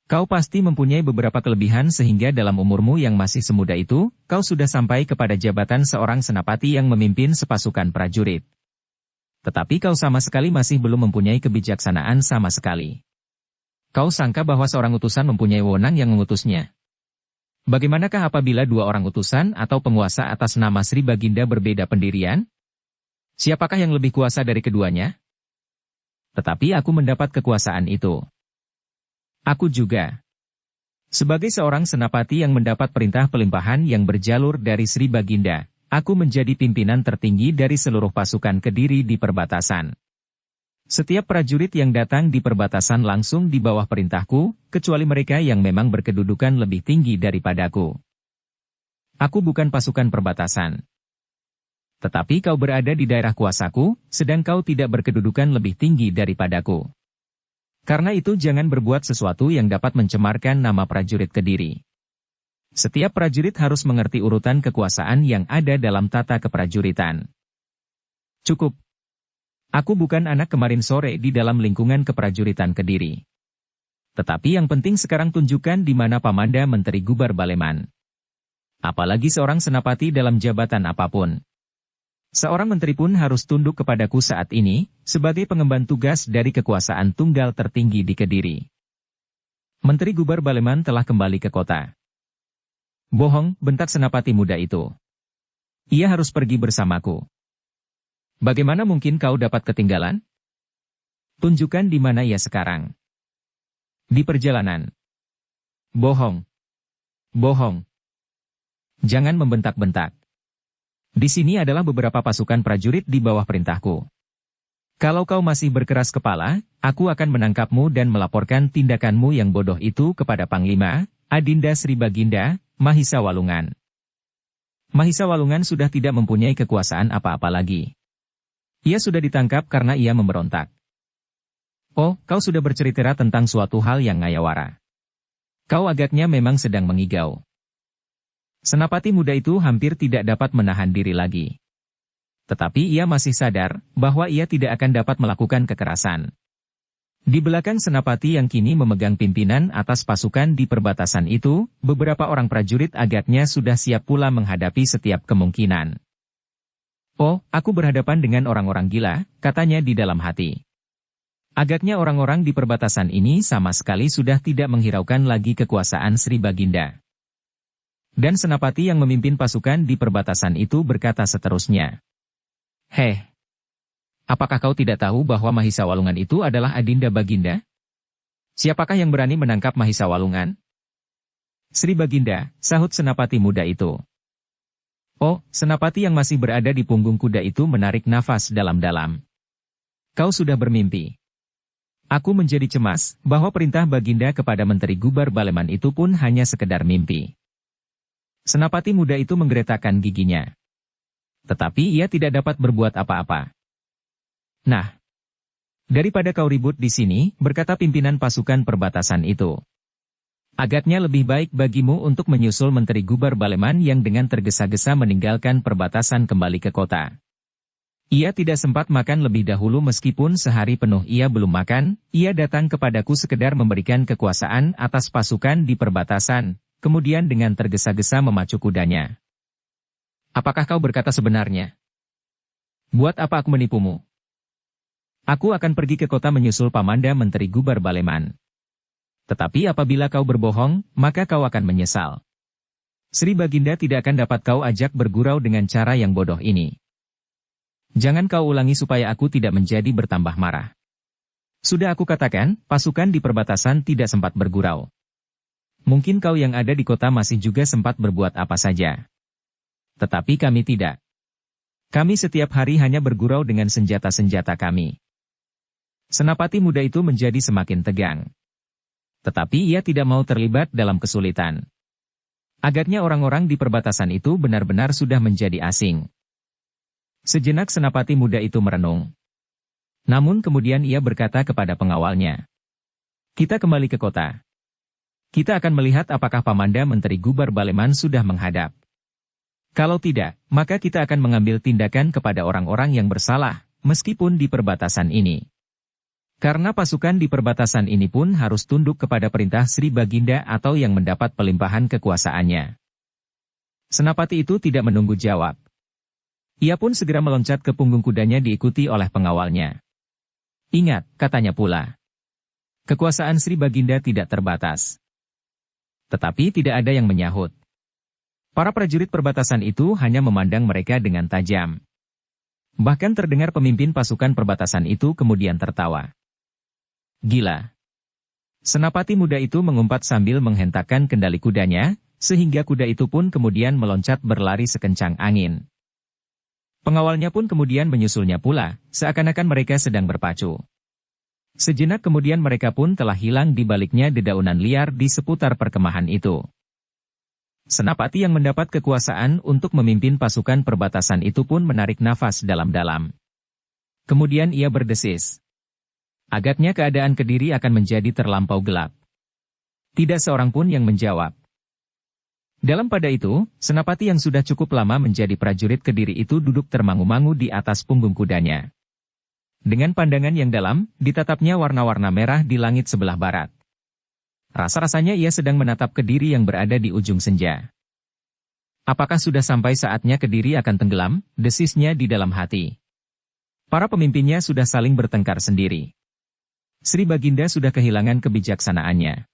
A: Kau pasti mempunyai beberapa kelebihan sehingga dalam umurmu yang masih semuda itu, kau sudah sampai kepada jabatan seorang senapati yang memimpin sepasukan prajurit. Tetapi kau sama sekali masih belum mempunyai kebijaksanaan sama sekali. Kau sangka bahwa seorang utusan mempunyai wewenang yang mengutusnya. Bagaimanakah apabila dua orang utusan atau penguasa atas nama Sri Baginda berbeda pendirian? Siapakah yang lebih kuasa dari keduanya? Tetapi aku mendapat kekuasaan itu. Aku juga. Sebagai seorang senapati yang mendapat perintah pelimpahan yang berjalur dari Sri Baginda, aku menjadi pimpinan tertinggi dari seluruh pasukan Kediri di perbatasan. Setiap prajurit yang datang di perbatasan langsung di bawah perintahku, kecuali mereka yang memang berkedudukan lebih tinggi daripadaku. Aku bukan pasukan perbatasan. Tetapi kau berada di daerah kuasaku, sedang kau tidak berkedudukan lebih tinggi daripadaku. Karena itu jangan berbuat sesuatu yang dapat mencemarkan nama prajurit Kediri. Setiap prajurit harus mengerti urutan kekuasaan yang ada dalam tata keprajuritan. Cukup. Aku bukan anak kemarin sore di dalam lingkungan keprajuritan Kediri. Tetapi yang penting sekarang tunjukkan di mana Pamanda Menteri Gubar Baleman. Apalagi seorang senapati dalam jabatan apapun. Seorang menteri pun harus tunduk kepadaku saat ini, sebagai pengemban tugas dari kekuasaan tunggal tertinggi di Kediri. Menteri Gubar Baleman telah kembali ke kota. Bohong, bentak senapati muda itu. Ia harus pergi bersamaku. Bagaimana mungkin kau dapat ketinggalan? Tunjukkan di mana ia sekarang. Di perjalanan. Bohong. Bohong. Jangan membentak-bentak. Di sini adalah beberapa pasukan prajurit di bawah perintahku. Kalau kau masih berkeras kepala, aku akan menangkapmu dan melaporkan tindakanmu yang bodoh itu kepada Panglima, Adinda Sri Baginda, Mahisa Walungan. Mahisa Walungan sudah tidak mempunyai kekuasaan apa-apa lagi. Ia sudah ditangkap karena ia memberontak. Oh, kau sudah bercerita tentang suatu hal yang ngayawara. Kau agaknya memang sedang mengigau. Senapati muda itu hampir tidak dapat menahan diri lagi. Tetapi ia masih sadar bahwa ia tidak akan dapat melakukan kekerasan. Di belakang senapati yang kini memegang pimpinan atas pasukan di perbatasan itu, beberapa orang prajurit agaknya sudah siap pula menghadapi setiap kemungkinan. Oh, aku berhadapan dengan orang-orang gila, katanya di dalam hati. Agaknya orang-orang di perbatasan ini sama sekali sudah tidak menghiraukan lagi kekuasaan Sri Baginda. Dan senapati yang memimpin pasukan di perbatasan itu berkata seterusnya. Heh, apakah kau tidak tahu bahwa Mahisa Walungan itu adalah Adinda Baginda? Siapakah yang berani menangkap Mahisa Walungan? Sri Baginda, sahut senapati muda itu. Oh, senapati yang masih berada di punggung kuda itu menarik nafas dalam-dalam. Kau sudah bermimpi. Aku menjadi cemas bahwa perintah Baginda kepada Menteri Gubar Baleman itu pun hanya sekedar mimpi. Senapati muda itu menggeretakkan giginya. Tetapi ia tidak dapat berbuat apa-apa. Nah, daripada kau ribut di sini, berkata pimpinan pasukan perbatasan itu. Agaknya lebih baik bagimu untuk menyusul Menteri Gubar Baleman yang dengan tergesa-gesa meninggalkan perbatasan kembali ke kota. Ia tidak sempat makan lebih dahulu meskipun sehari penuh ia belum makan, ia datang kepadaku sekedar memberikan kekuasaan atas pasukan di perbatasan, kemudian dengan tergesa-gesa memacu kudanya. Apakah kau berkata sebenarnya? Buat apa aku menipumu? Aku akan pergi ke kota menyusul Pamanda Menteri Gubar Baleman. Tetapi apabila kau berbohong, maka kau akan menyesal. Sri Baginda tidak akan dapat kau ajak bergurau dengan cara yang bodoh ini. Jangan kau ulangi supaya aku tidak menjadi bertambah marah. Sudah aku katakan, pasukan di perbatasan tidak sempat bergurau. Mungkin kau yang ada di kota masih juga sempat berbuat apa saja. Tetapi kami tidak. Kami setiap hari hanya bergurau dengan senjata-senjata kami. Senapati muda itu menjadi semakin tegang. Tetapi ia tidak mau terlibat dalam kesulitan. Agaknya orang-orang di perbatasan itu benar-benar sudah menjadi asing. Sejenak senapati muda itu merenung. Namun kemudian ia berkata kepada pengawalnya. Kita kembali ke kota. Kita akan melihat apakah Pamanda Menteri Gubar Baleman sudah menghadap. Kalau tidak, maka kita akan mengambil tindakan kepada orang-orang yang bersalah, meskipun di perbatasan ini. Karena pasukan di perbatasan ini pun harus tunduk kepada perintah Sri Baginda atau yang mendapat pelimpahan kekuasaannya. Senapati itu tidak menunggu jawab. Ia pun segera meloncat ke punggung kudanya diikuti oleh pengawalnya. Ingat, katanya pula. Kekuasaan Sri Baginda tidak terbatas. Tetapi tidak ada yang menyahut. Para prajurit perbatasan itu hanya memandang mereka dengan tajam. Bahkan terdengar pemimpin pasukan perbatasan itu kemudian tertawa. Gila. Senapati muda itu mengumpat sambil menghentakkan kendali kudanya, sehingga kuda itu pun kemudian meloncat berlari sekencang angin. Pengawalnya pun kemudian menyusulnya pula, seakan-akan mereka sedang berpacu. Sejenak kemudian mereka pun telah hilang di baliknya dedaunan liar di seputar perkemahan itu. Senapati yang mendapat kekuasaan untuk memimpin pasukan perbatasan itu pun menarik nafas dalam-dalam. Kemudian ia berdesis. Agaknya keadaan Kediri akan menjadi terlampau gelap. Tidak seorang pun yang menjawab. Dalam pada itu, Senapati yang sudah cukup lama menjadi prajurit Kediri itu duduk termangu-mangu di atas punggung kudanya. Dengan pandangan yang dalam, ditatapnya warna-warna merah di langit sebelah barat. Rasa-rasanya ia sedang menatap Kediri yang berada di ujung senja. Apakah sudah sampai saatnya Kediri akan tenggelam? Desisnya di dalam hati. Para pemimpinnya sudah saling bertengkar sendiri. Sri Baginda sudah kehilangan kebijaksanaannya.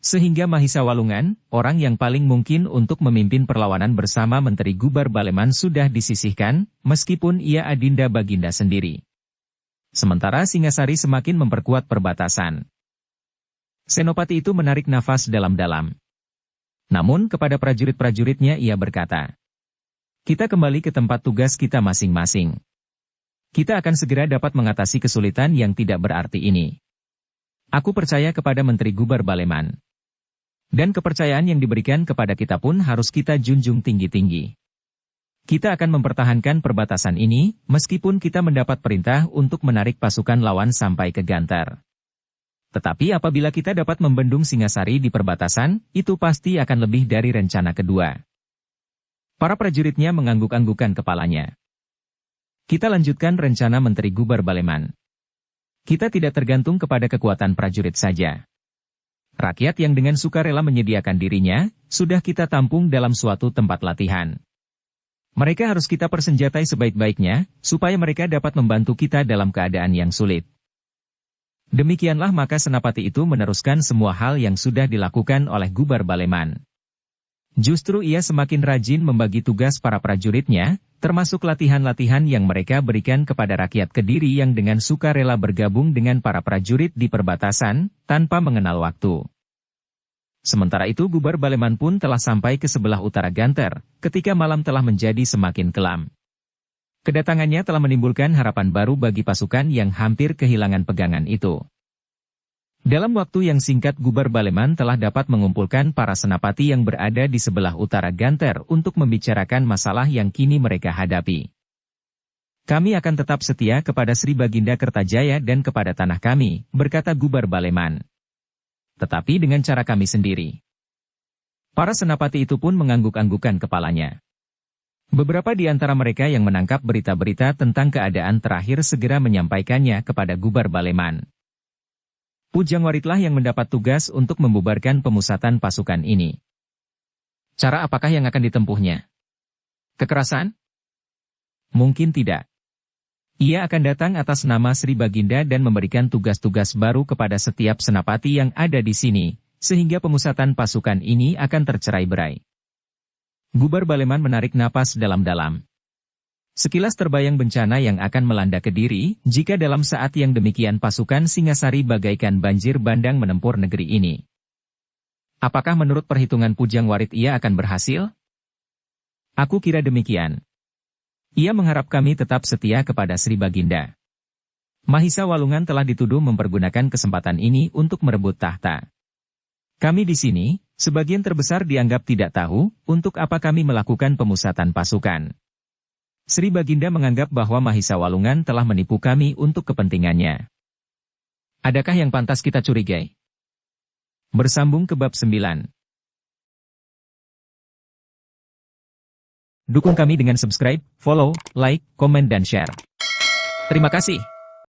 A: Sehingga Mahisa Walungan, orang yang paling mungkin untuk memimpin perlawanan bersama Menteri Gubar Baleman sudah disisihkan, meskipun ia Adinda Baginda sendiri. Sementara Singasari semakin memperkuat perbatasan. Senopati itu menarik nafas dalam-dalam. Namun kepada prajurit-prajuritnya ia berkata, "Kita kembali ke tempat tugas kita masing-masing. Kita akan segera dapat mengatasi kesulitan yang tidak berarti ini. Aku percaya kepada Menteri Gubar Baleman. Dan kepercayaan yang diberikan kepada kita pun harus kita junjung tinggi-tinggi. Kita akan mempertahankan perbatasan ini, meskipun kita mendapat perintah untuk menarik pasukan lawan sampai ke Gantar. Tetapi apabila kita dapat membendung Singasari di perbatasan, itu pasti akan lebih dari rencana kedua." Para prajuritnya mengangguk-anggukan kepalanya. "Kita lanjutkan rencana Menteri Gubar Baleman. Kita tidak tergantung kepada kekuatan prajurit saja. Rakyat yang dengan sukarela menyediakan dirinya, sudah kita tampung dalam suatu tempat latihan. Mereka harus kita persenjatai sebaik-baiknya, supaya mereka dapat membantu kita dalam keadaan yang sulit." Demikianlah maka Senapati itu meneruskan semua hal yang sudah dilakukan oleh Gubar Baleman. Justru ia semakin rajin membagi tugas para prajuritnya, termasuk latihan-latihan yang mereka berikan kepada rakyat Kediri yang dengan sukarela bergabung dengan para prajurit di perbatasan, tanpa mengenal waktu. Sementara itu Gubar Baleman pun telah sampai ke sebelah utara Gantar, ketika malam telah menjadi semakin kelam. Kedatangannya telah menimbulkan harapan baru bagi pasukan yang hampir kehilangan pegangan itu. Dalam waktu yang singkat Gubar Baleman telah dapat mengumpulkan para senapati yang berada di sebelah utara Gantar untuk membicarakan masalah yang kini mereka hadapi. "Kami akan tetap setia kepada Sri Baginda Kertajaya dan kepada tanah kami," berkata Gubar Baleman. "Tetapi dengan cara kami sendiri." Para senapati itu pun mengangguk-anggukan kepalanya. Beberapa di antara mereka yang menangkap berita-berita tentang keadaan terakhir segera menyampaikannya kepada Gubar Baleman. Pujangwaritlah yang mendapat tugas untuk membubarkan pemusatan pasukan ini. Cara apakah yang akan ditempuhnya? Kekerasan? Mungkin tidak. Ia akan datang atas nama Sri Baginda dan memberikan tugas-tugas baru kepada setiap senapati yang ada di sini, sehingga pemusatan pasukan ini akan tercerai-berai. Gubar Baleman menarik napas dalam-dalam. Sekilas terbayang bencana yang akan melanda Kediri, jika dalam saat yang demikian pasukan Singasari bagaikan banjir bandang menempur negeri ini. Apakah menurut perhitungan Pujangwarit ia akan berhasil? Aku kira demikian. Ia mengharap kami tetap setia kepada Sri Baginda. Mahisa Walungan telah dituduh mempergunakan kesempatan ini untuk merebut tahta. Kami di sini, sebagian terbesar dianggap tidak tahu, untuk apa kami melakukan pemusatan pasukan. Sri Baginda menganggap bahwa Mahisa Walungan telah menipu kami untuk kepentingannya. Adakah yang pantas kita curigai? Bersambung ke bab 9. Dukung kami dengan subscribe, follow, like, komen dan share. Terima kasih.